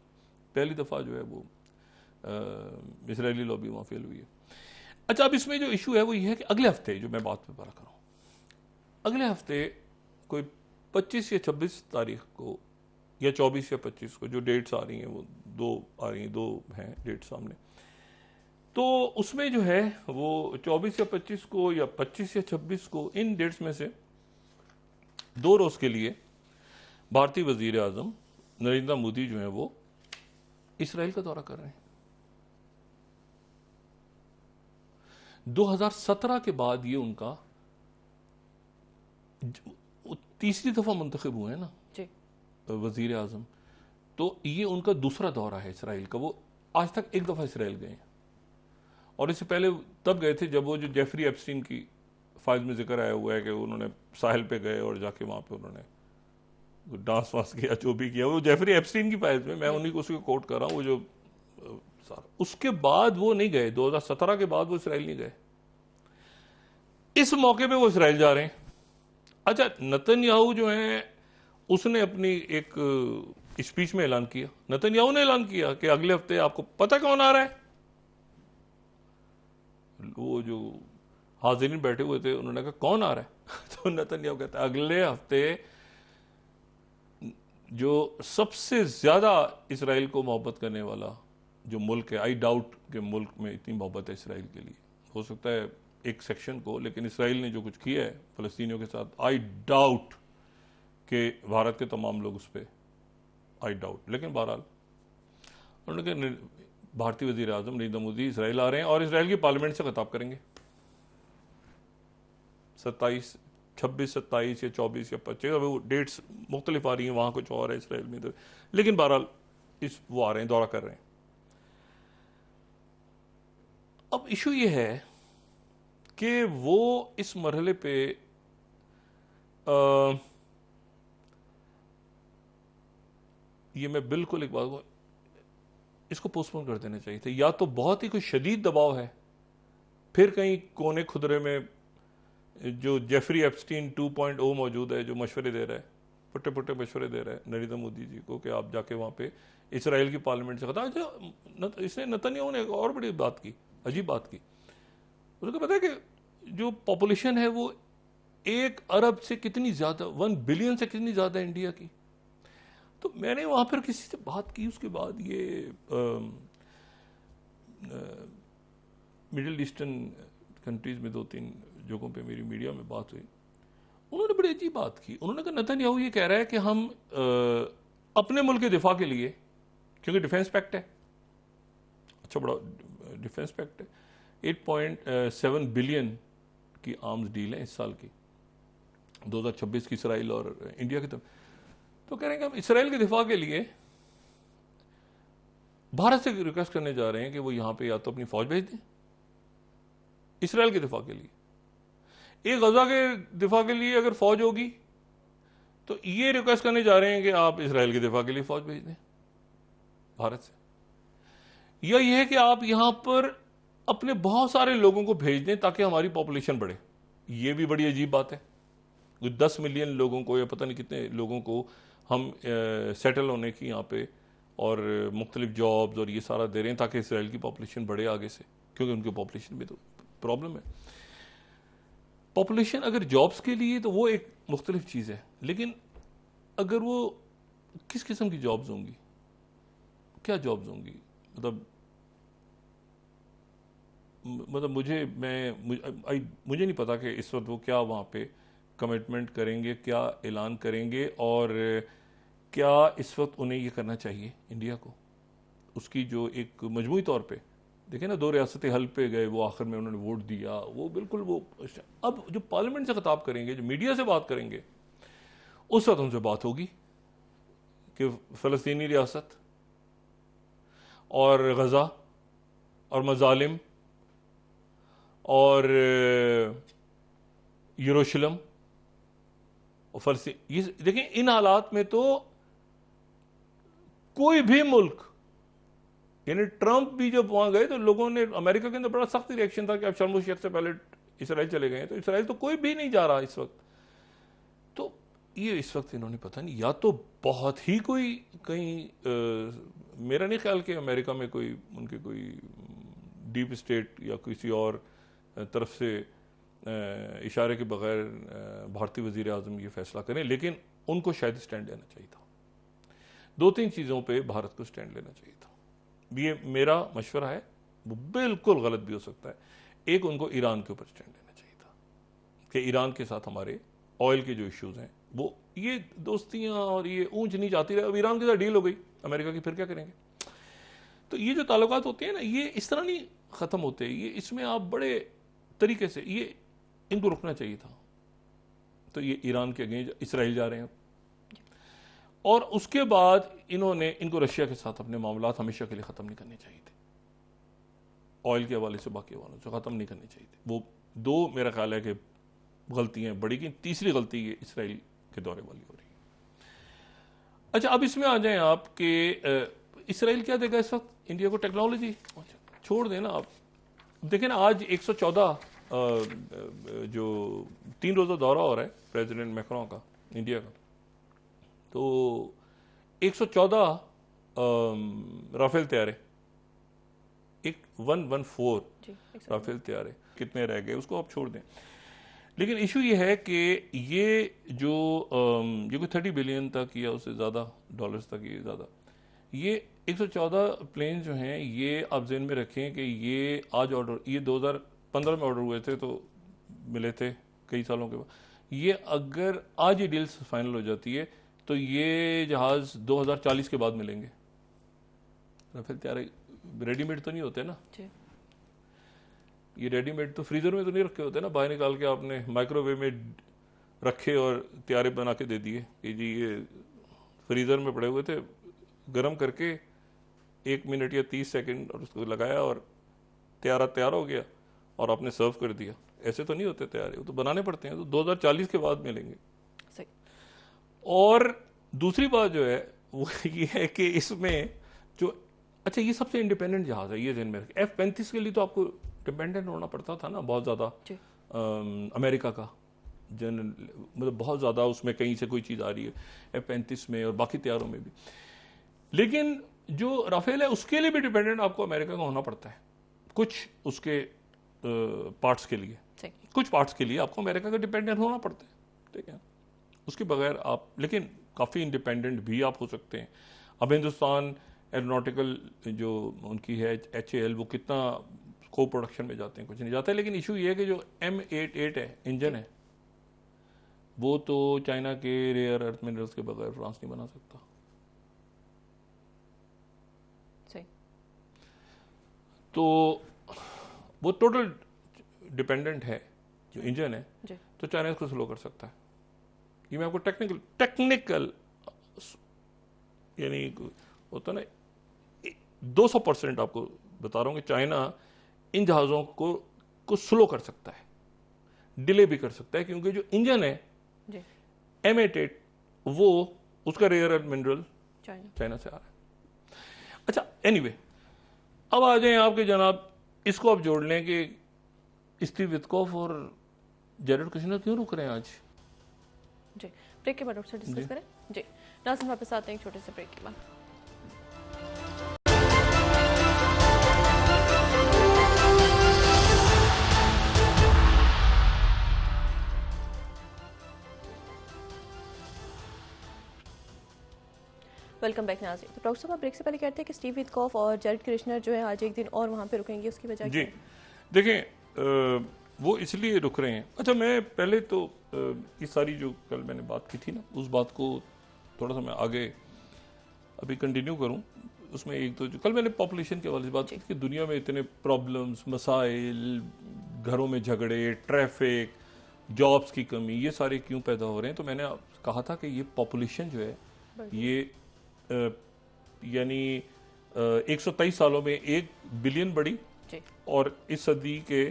पहली दफ़ा जो है वो इजरायली लॉबी वहाँ फेल हुई है। अच्छा, अब इसमें जो इशू है वो ये है कि अगले हफ्ते, जो मैं बात पे बात कर रहा हूँ, अगले हफ्ते कोई 25 या 26 तारीख को या 24 या 25 को, जो डेट्स आ रही हैं वो दो आ रही हैं, दो हैं डेट सामने। तो उसमें जो है वो 24 या 25 को या 25 या 26 को, इन डेट्स में से 2 रोज के लिए भारतीय वजीर आजम नरेंद्र मोदी जो है वो इसराइल का दौरा कर रहे हैं। 2017 के बाद ये उनका तीसरी दफा मुंतखब हुए हैं ना जी वजीर आजम। तो ये उनका दूसरा दौरा है इसराइल का। वो आज तक एक दफा इसराइल गए हैं, और इससे पहले तब गए थे जब वो जो जेफरी एप्स्टीन की फाइल में जिक्र आया हुआ है कि उन्होंने साहिल पे गए और जाके वहां पे उन्होंने डांस वांस किया, जो भी किया, वो जेफरी एप्स्टीन की फाइल में, मैं उन्हीं को उसको कोट कर रहा हूँ। वो जो उसके बाद वो नहीं गए, 2017 के बाद वो इसराइल नहीं गए। इस मौके पे वो इसराइल जा रहे हैं। अच्छा, नेतन्याहू जो है उसने अपनी एक स्पीच में ऐलान किया, नेतन्याहू ने ऐलान किया कि अगले हफ्ते आपको पता कौन आ रहा है। वो जो हाजिरीन बैठे हुए थे उन्होंने कहा कौन आ रहा है तो नेतन्याहू कहता है अगले हफ्ते जो सबसे ज्यादा इसराइल को मोहब्बत करने वाला जो मुल्क है, आई डाउट कि मुल्क में इतनी मोहब्बत है इसराइल के लिए, हो सकता है एक सेक्शन को, लेकिन इसराइल ने जो कुछ किया है फलस्तीनियों के साथ, आई डाउट कि भारत के तमाम लोग उस पर, आई डाउट। लेकिन बहरहाल उन्होंने कहा भारतीय वजीर आजम नरेंद्र मोदी इसराइल आ रहे हैं और इसराइल की पार्लियामेंट से खिताब करेंगे 26, 27 या 24 या 25, अब वो डेट्स मुख्तलिफ आ रही हैं, वहां कुछ और है इसराइल में तो, लेकिन बहरहाल वो आ रहे हैं, दौरा कर रहे हैं। अब इशू ये है कि वो इस मरहले पे ये मैं बिल्कुल एक बात को, इसको पोस्टपोन कर देना चाहिए था। या तो बहुत ही कोई शदीद दबाव है, फिर कहीं कोने खुदरे में जो जेफरी एप्स्टीन 2.0 मौजूद है जो मशवरे दे रहा है, पुट्टे पुट्टे मशवरे दे रहा है नरेंद्र मोदी जी को कि आप जाके वहां पे इसराइल की पार्लियामेंट से खत्म। इसने नेतन्याहू ने एक और बड़ी बात की, अजीब बात की। उसको पता है कि जो पॉपुलेशन है वो 1 अरब से कितनी ज्यादा, 1 बिलियन से कितनी ज्यादा इंडिया की। तो मैंने वहां पर किसी से बात की, उसके बाद ये मिडिल ईस्टर्न कंट्रीज में 2-3 जगहों पे मेरी मीडिया में बात हुई। उन्होंने बड़ी अजीब बात की। उन्होंने कहा नेतन्याहू ये कह रहा है कि हम अपने मुल्क के दिफा के लिए, क्योंकि डिफेंस पैक्ट है, अच्छा बड़ा डिफेंस पैक्ट है, 8.7 बिलियन की आर्म्स डील है इस साल की, 2026 की इसराइल और इंडिया की तरफ। तो कह रहे हैं कि हम इसराइल के दिफा के लिए भारत से रिक्वेस्ट करने जा रहे हैं कि वो यहां पे या तो अपनी फौज भेज दें इसराइल के दिफा के लिए। एक गजा के दिफा के लिए अगर फौज होगी तो ये रिक्वेस्ट करने जा रहे हैं कि आप इसराइल के दिफा के लिए फौज भेज दें भारत से, या यह है कि आप यहां पर अपने बहुत सारे लोगों को भेज दें ताकि हमारी पॉपुलेशन बढ़े। ये भी बड़ी अजीब बात है। 10 मिलियन लोगों को या पता नहीं कितने लोगों को हम सेटल होने की यहाँ पे और मुख्तलिफ जॉब्स और ये सारा दे रहे हैं ताकि इसराइल की पॉपुलेशन बढ़े आगे से, क्योंकि उनकी पॉपुलेशन में तो प्रॉब्लम है। पॉपुलेशन अगर जॉब्स के लिए तो वो एक मुख्तलिफ चीज़ है, लेकिन अगर वो किस किस्म की जॉब्स होंगी, क्या जॉब्स होंगी, मतलब मुझे नहीं पता कि इस वक्त वो क्या वहाँ पे कमिटमेंट करेंगे, क्या ऐलान करेंगे और क्या इस वक्त उन्हें ये करना चाहिए इंडिया को। उसकी जो एक मजमूई तौर पे देखें ना, 2 रियासतें हल पे गए, वो आखिर में उन्होंने वोट दिया, वो बिल्कुल वो अब जो पार्लियामेंट से खिताब करेंगे, जो मीडिया से बात करेंगे, उस वक्त उनसे बात होगी कि फ़लस्तीनी रियासत और गज़ा और मज़ालिम और यरूशलेम और फ़लस्तीन, ये देखें इन हालात में तो कोई भी मुल्क, यानी ट्रंप भी जब वहां गए तो लोगों ने, अमेरिका के अंदर बड़ा सख्त रिएक्शन था कि आप शर्म शेख से पहले इसराइल चले गए, तो इसराइल तो कोई भी नहीं जा रहा इस वक्त। तो ये इस वक्त इन्होंने पता नहीं, या तो बहुत ही कोई कहीं मेरा नहीं ख्याल कि अमेरिका में कोई उनके कोई डीप स्टेट या किसी और तरफ से इशारे के बगैर भारतीय वजीर आजम ये फैसला करें, लेकिन उनको शायद स्टैंड लेना चाहिए था। 2-3 चीज़ों पे भारत को स्टैंड लेना चाहिए था, ये मेरा मशवरा है, वो बिल्कुल गलत भी हो सकता है। एक, उनको ईरान के ऊपर स्टैंड लेना चाहिए था कि ईरान के साथ हमारे ऑयल के जो इश्यूज हैं, वो ये दोस्तियां और ये ऊंच नीच आती रहे, अब ईरान के साथ डील हो गई अमेरिका की, फिर क्या करेंगे। तो ये जो ताल्लुकात होते हैं ना, ये इस तरह नहीं ख़त्म होते, ये इसमें आप बड़े तरीके से ये इनको रुकना चाहिए था। तो ये ईरान के अगेंस्ट इसराइल जा रहे हैं, और उसके बाद इनको रशिया के साथ अपने मामलात हमेशा के लिए ख़त्म नहीं करने चाहिए थे, ऑयल के हवाले से बाकी हवालों से ख़त्म नहीं करने चाहिए थे। वो 2 मेरा ख्याल है कि गलतियां बड़ी की, तीसरी गलती ये इसराइल के दौरे वाली हो रही है। अच्छा, अब इसमें आ जाएं आप कि इसराइल क्या देगा इस वक्त इंडिया को, टेक्नोलॉजी छोड़ देना आप। देखें ना, आज 114 जो 3 रोज़ा दौरा हो रहा है प्रेसिडेंट मैक्रोन का इंडिया का, तो 114 राफेल तैयारे, 114 राफेल तैयारे कितने रह गए उसको आप छोड़ दें, लेकिन इशू ये है कि ये जो कोई 30 बिलियन तक या उससे ज़्यादा डॉलर्स तक, ये ज़्यादा, ये 114 प्लेन जो हैं, ये आप ज़हन में रखें कि ये आज ऑर्डर, ये 2015 में ऑर्डर हुए थे तो मिले थे कई सालों के बाद। ये अगर आज ये डील फाइनल हो जाती है तो ये जहाज़ 2040 के बाद मिलेंगे। राफेल तैयारे रेडीमेड तो नहीं होते ना, ये रेडीमेड तो फ्रीजर में तो नहीं रखे होते ना, बाहर निकाल के आपने माइक्रोवेव में रखे और तैयारे बना के दे दिए कि जी ये फ्रीजर में पड़े हुए थे, गर्म करके 1 मिनट या 30 सेकंड और उसको लगाया और तैयार हो गया और आपने सर्व कर दिया। ऐसे तो नहीं होते तैयारे, वो तो बनाने पड़ते हैं, तो 2040 के बाद मिलेंगे। सही। और दूसरी बात जो है वो ये है कि इसमें जो, अच्छा ये सबसे इंडिपेंडेंट जहाज है, ये ध्यान में रखें। F-35 के लिए तो आपको डिपेंडेंट होना पड़ता था ना बहुत ज़्यादा अमेरिका का, मतलब बहुत ज़्यादा उसमें कहीं से कोई चीज़ आ रही है F-35 में और बाकी तैयारों में भी, लेकिन जो राफेल है उसके लिए भी डिपेंडेंट आपको अमेरिका का होना पड़ता है, कुछ उसके पार्ट्स के लिए, कुछ पार्ट्स के लिए आपको अमेरिका का डिपेंडेंट होना पड़ता है, ठीक है। उसके बगैर आप, लेकिन काफ़ी इंडिपेंडेंट भी आप हो सकते हैं। अब हिंदुस्तान एरोनॉटिकल जो उनकी है HAL, वो कितना को प्रोडक्शन में जाते हैं, कुछ नहीं जाता है, लेकिन इशू ये है कि जो M88 है इंजन है, वो तो चाइना के रेयर अर्थ मिनरल्स के बगैर फ्रांस नहीं बना सकता। सही। तो वो टोटल डिपेंडेंट है जो इंजन है, तो चाइना इसको स्लो कर सकता है। ये मैं आपको टेक्निकल यानी होता ना 200% आपको बता रहा हूँ कि चाइना इन जहाज़ों को स्लो कर सकता है, डिले भी कर सकता है, क्योंकि जो इंजन है M88 वो उसका रेयर अर्थ मिनरल चाइना से आ रहा है। अच्छा, एनीवे, अब आ जाए आपके जनाब, इसको आप जोड़ लें कि स्टीव वित्कोफ और जेरेड कुशनर क्यों रुक रहे हैं आज। जी, ब्रेक के बाद डॉक्टर से डिस्कस करें। जी नाज़रीन, वापस आते हैं एक छोटे से ब्रेक के बाद। वेलकम बैक नाज़रीन। तो डॉक्टर साहब, ब्रेक से पहले कहते हैं कि स्टीव विटकॉफ और जेरेड कुशनर जो है आज एक दिन और वहाँ पे रुकेंगे, उसकी वजह जी देखें, वो इसलिए रुक रहे हैं। अच्छा, मैं पहले तो ये सारी जो कल मैंने बात की थी ना, उस बात को थोड़ा सा मैं आगे अभी कंटिन्यू करूं। उसमें एक तो जो कल मैंने पॉपुलेशन के हवाले से बात की कि दुनिया में इतने प्रॉब्लम्स, मसाइल, घरों में झगड़े, ट्रैफिक, जॉब्स की कमी, ये सारे क्यों पैदा हो रहे हैं। तो मैंने कहा था कि ये पॉपुलेशन जो है ये यानी 123 सालों में 1 बिलियन बढ़ी, और इस सदी के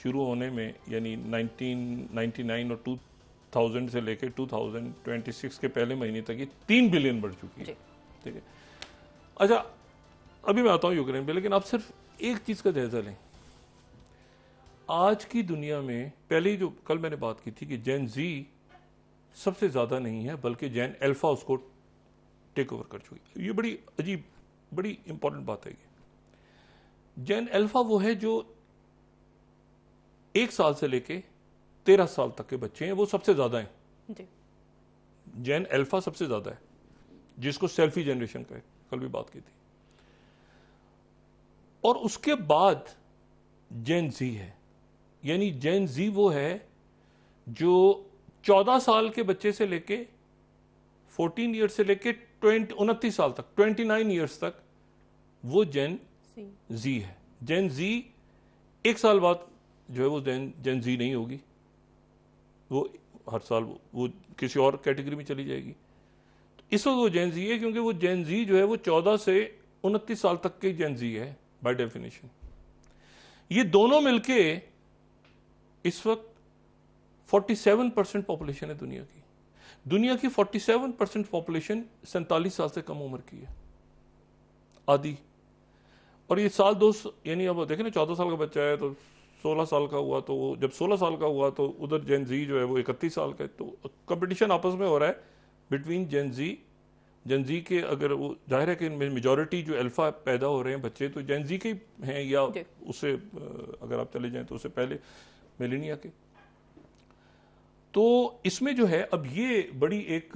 शुरू होने में यानी 1999 और 2000 से लेकर 2026 के पहले महीने तक ये 3 बिलियन बढ़ चुकी है। ठीक है। अच्छा, अभी मैं आता हूं यूक्रेन पे, लेकिन आप सिर्फ एक चीज का जायजा लें। आज की दुनिया में पहले ही जो कल मैंने बात की थी कि जेन जी सबसे ज्यादा नहीं है, बल्कि जेन अल्फा उसको टेक ओवर कर चुकी है। ये बड़ी अजीब, बड़ी इंपॉर्टेंट बात है। जेन अल्फा वो है जो 1 साल से लेके 13 साल तक के बच्चे हैं, वो सबसे ज्यादा हैं। जेन अल्फा सबसे ज्यादा है, जिसको सेल्फी जनरेशन का है, कल भी बात की थी। और उसके बाद जेन जी है, यानी जेन जी वो है जो 14 साल के बच्चे से लेके 14 ईयर्स से लेके 29 साल तक, 29 ईयर्स तक वो जेन जी है। जेन जी 1 साल बाद जो है वो जेन जी नहीं होगी, वो हर साल वो किसी और कैटेगरी में चली जाएगी। तो इस वक्त वो जेन जी है क्योंकि वो जेन जी जो है वो 14 से 29 साल तक के जेन जी है बाय डेफिनेशन। ये दोनों मिलके इस वक्त 47% पॉपुलेशन है दुनिया की। दुनिया की 47% पॉपुलेशन 47 साल से कम उम्र की है, आधी। और ये साल दो, यानी अब देखें ना, 14 साल का बच्चा है तो 16 साल का हुआ, तो वो जब 16 साल का हुआ तो उधर जेन जी जो है वो 31 साल का है। तो कंपटीशन आपस में हो रहा है बिटवीन जेन जी के, अगर वो जाहिर है कि मेजॉरिटी जो अल्फा पैदा हो रहे हैं बच्चे तो जेन जी के हैं, या उससे अगर आप चले जाएं तो उससे पहले मिलेनिया के। तो इसमें जो है अब ये बड़ी एक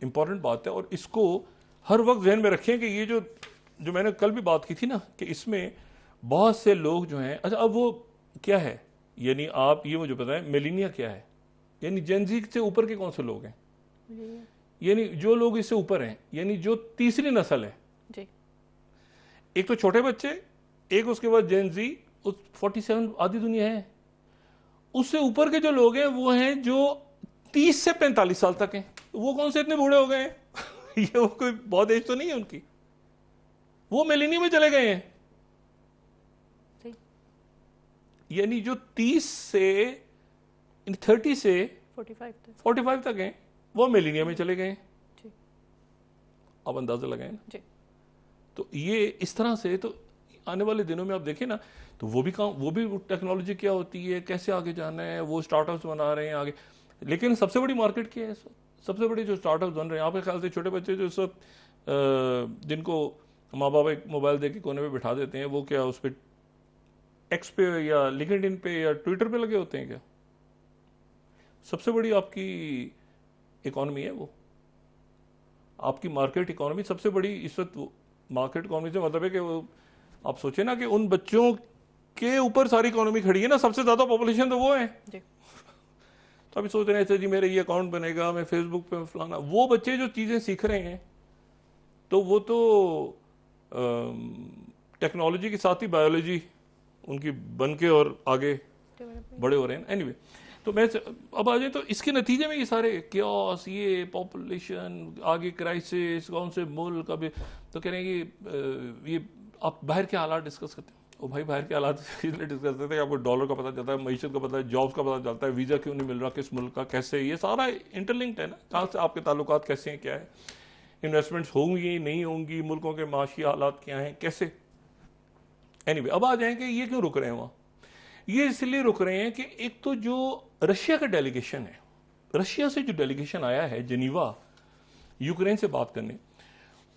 इंपॉर्टेंट बात है, और इसको हर वक्त ध्यान में रखें कि ये जो मैंने कल भी बात की थी ना कि इसमें बहुत से लोग जो हैं। अच्छा, अब वो क्या है, यानी आप ये मुझे बताएं मिलेनिया क्या है, यानी जेन जी से ऊपर के कौन से लोग हैं, यानी जो लोग इससे ऊपर हैं, यानी जो तीसरी नस्ल है जी। एक तो छोटे बच्चे, एक उसके बाद जेन जी, 47 आधी दुनिया है। उससे ऊपर के जो लोग हैं वो हैं जो 30 से 45 साल तक हैं। वो कौन से इतने बूढ़े हो गए हैं ये वो कोई बहुत एज तो नहीं है उनकी, वो मिलेनियम में चले गए हैं। यानी जो 30 से 30 से 45 तक हैं वो मिलेनियम में चले गए। आप अंदाजा लगाएं ना। तो ये इस तरह से, तो आने वाले दिनों में आप देखें ना, तो वो भी टेक्नोलॉजी क्या होती है, कैसे आगे जाना है, वो स्टार्टअप्स बना रहे हैं आगे। लेकिन सबसे बड़ी मार्केट क्या है, सबसे बड़े जो स्टार्टअप्स बन रहे हैं आपके ख्याल से, छोटे बच्चे जो सब जिनको माँ बाप एक मोबाइल दे के कोने पे बिठा देते हैं, वो क्या उस पर एक्स पे या लिंक्डइन पे या ट्विटर पे लगे होते हैं क्या? सबसे बड़ी आपकी इकोनॉमी है वो, आपकी मार्केट इकोनॉमी सबसे बड़ी इस वक्त। मार्केट इकोनॉमी से मतलब है कि वो आप सोचे ना कि उन बच्चों के ऊपर सारी इकोनॉमी खड़ी है ना, सबसे ज्यादा पॉपुलेशन तो वो है जी। तो अभी सोच रहे हैं जी मेरे ये अकाउंट बनेगा, मैं फेसबुक पे फलाना, वो बच्चे जो चीजें सीख रहे हैं तो वो तो टेक्नोलॉजी के साथ ही बायोलॉजी उनकी बन के और आगे बड़े हो रहे हैं। एनीवे, तो मैं अब आ जाए तो इसके नतीजे में ये सारे क्योस, ये पॉपुलेशन, आगे क्राइसिस, कौन से मुल्क, अभी तो कह रहे हैं कि ये आप बाहर के हालात डिस्कस करते हैं। ओ भाई, बाहर के हालात इसलिए डिस्कस करते हैं, आपको डॉलर का पता चलता है, मईशत का पता है, जॉब्स का पता चलता है, वीजा क्यों नहीं मिल रहा, किस मुल्क का कैसे, ये सारा इंटरलिंक्ड है ना, कहाँ से आपके ताल्लुकात कैसे हैं, क्या है, इन्वेस्टमेंट्स होंगी नहीं होंगी, मुल्कों के माशी हालात क्या हैं, कैसे। एनीवे, अब आ जाएंगे ये क्यों रुक रहे हैं वहां। ये इसलिए रुक रहे हैं कि एक तो जो रशिया का डेलीगेशन है रशिया से जो डेलीगेशन आया है जेनीवा यूक्रेन से बात करने,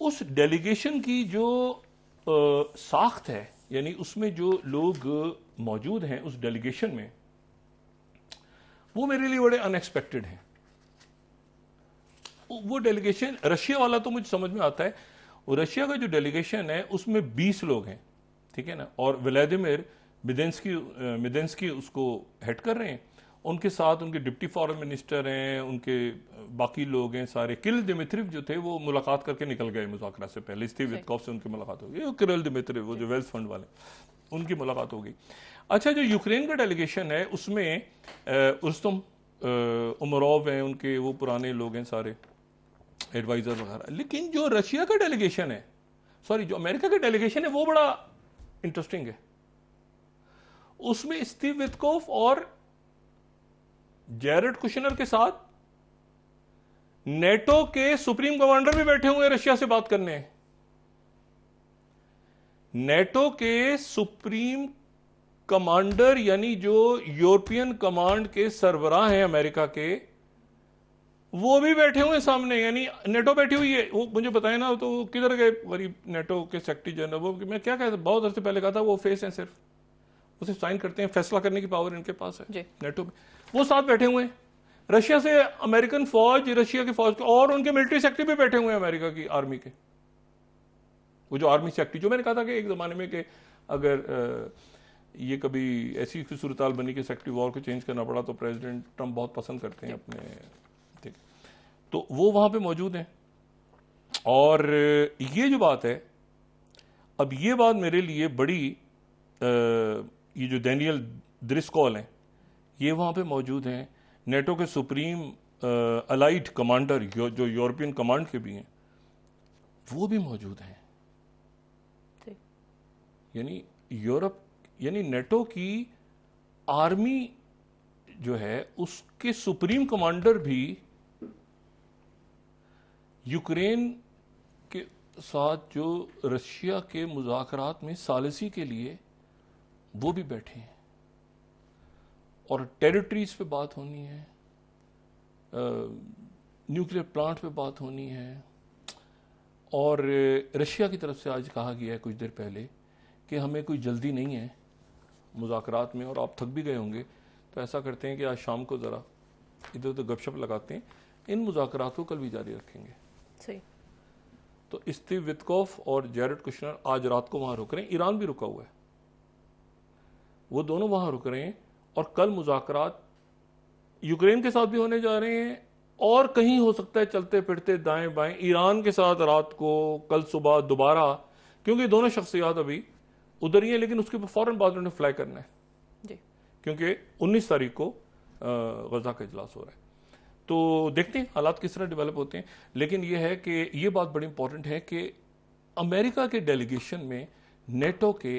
उस डेलीगेशन की जो साख्त है, यानी उसमें जो लोग मौजूद हैं उस डेलीगेशन में, वो मेरे लिए बड़े अनएक्सपेक्टेड हैं। वो डेलीगेशन रशिया वाला तो मुझे समझ में आता है, और रशिया का जो डेलीगेशन है उसमें 20 लोग हैं, ठीक है ना, और व्लादिमीर मिदेंस्की उसको हेड कर रहे हैं। उनके साथ उनके डिप्टी फॉरेन मिनिस्टर हैं, उनके बाकी लोग हैं सारे। किरिल दिमित्रिव जो थे वो मुलाकात करके निकल गए मुज़ाकरा से पहले, स्टीव वित्कोफ से उनकी मुलाकात हो गई। किरिल दिमित्रिव वो जो वेल्थ फंड वाले, उनकी मुलाकात हो गई। अच्छा, जो यूक्रेन का डेलीगेशन है उसमें रुस्तम उमरोव हैं, उनके वो पुराने लोग हैं सारे एडवाइजर वगैरह। लेकिन जो रशिया का डेलीगेशन है, सॉरी जो अमेरिका का डेलीगेशन है, वो बड़ा इंटरेस्टिंग है। उसमें स्टीव वित्कोफ और जैरेड कुशनर के साथ नेटो के सुप्रीम कमांडर भी बैठे हुए हैं रशिया से बात करने। नेटो के सुप्रीम कमांडर यानी जो यूरोपियन कमांड के सरबराह हैं अमेरिका के, वो भी बैठे हुए हैं सामने, यानी नेटो बैठी हुई है। वो मुझे बताए ना, तो वो किधर गए वही नेटो के सेक्रेटरी जनरल? वो मैं क्या कहता, बहुत अर्से पहले कहा था, वो फेस है, सिर्फ उसे साइन करते हैं, फैसला करने की पावर इनके पास है नेटो में। वो साथ बैठे हुए हैं रशिया से अमेरिकन फौज, रशिया की फौज के, और उनके मिलिट्री सेक्रेटरी भी बैठे हुए हैं अमेरिका की आर्मी के। वो जो आर्मी सेक्रेटरी, जो मैंने कहा था कि एक जमाने में कि अगर ये कभी ऐसी सूरत बनी कि सेक्रेटरी वॉर को चेंज करना पड़ा तो प्रेसिडेंट ट्रंप बहुत पसंद करते हैं अपने, ठीक, तो वो वहां पे मौजूद हैं। और ये जो बात है, अब ये बात मेरे लिए बड़ी, ये जो डैनियल द्रिस्कॉल हैं ये वहां पे मौजूद हैं। नेटो के सुप्रीम अलाइड कमांडर जो यूरोपियन कमांड के भी हैं, वो भी मौजूद हैं। यानी यूरोप, यानी नेटो की आर्मी जो है उसके सुप्रीम कमांडर भी यूक्रेन के साथ जो रशिया के मुज़ाकरात में सालिसी के लिए, वो भी बैठे हैं। और टेरिटरीज पे बात होनी है, न्यूक्लियर प्लांट पे बात होनी है। और रशिया की तरफ से आज कहा गया है कुछ देर पहले कि हमें कोई जल्दी नहीं है मुज़ाकरात में, और आप थक भी गए होंगे, तो ऐसा करते हैं कि आज शाम को ज़रा इधर उधर गपशप लगाते हैं, इन मुज़ाकरात को कल भी जारी रखेंगे। सही। तो स्टीव वित्कोफ और जैरेड कुशनर आज रात को वहां रुक रहे हैं। ईरान भी रुका हुआ है, वो दोनों वहां रुक रहे हैं। और कल मुज़ाकरात यूक्रेन के साथ भी होने जा रहे हैं, और कहीं हो सकता है चलते फिरते दाएं बाएं ईरान के साथ रात को, कल सुबह दोबारा, क्योंकि दोनों शख्सियात अभी उधर ही है, लेकिन उसके फौरन बाद उन्हें फ्लाई करना है जी, क्योंकि 19 तारीख को गजा का इजलास हो रहा है। तो देखते हैं हालात किस तरह डेवलप होते हैं। लेकिन यह है कि ये बात बड़ी इंपॉर्टेंट है कि अमेरिका के डेलीगेशन में नेटो के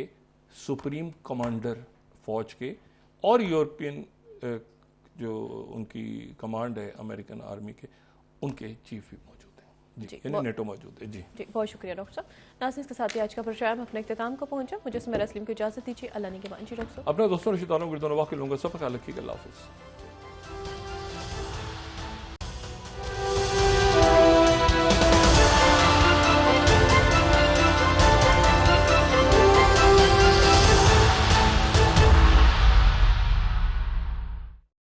सुप्रीम कमांडर फौज के और यूरोपियन जो उनकी कमांड है अमेरिकन आर्मी के, उनके चीफ भी मौजूद हैं जी, यानी नेटो मौजूद है जी। बहुत शुक्रिया डॉक्टर साहब। नाज़रीन, के साथ ही आज का प्रोग्राम अपने इख्तिताम को पहुंचा। मुझे सुमेरा सलीम को इजाजत दीजिए। अल्लाह ने के बाद जी डॉक्टर साहब। अपने दोस्तों रिश्तेदारों गिरदोनवा के लोगों का सब ख्याल रखिएगा। अल्लाह हाफिज़।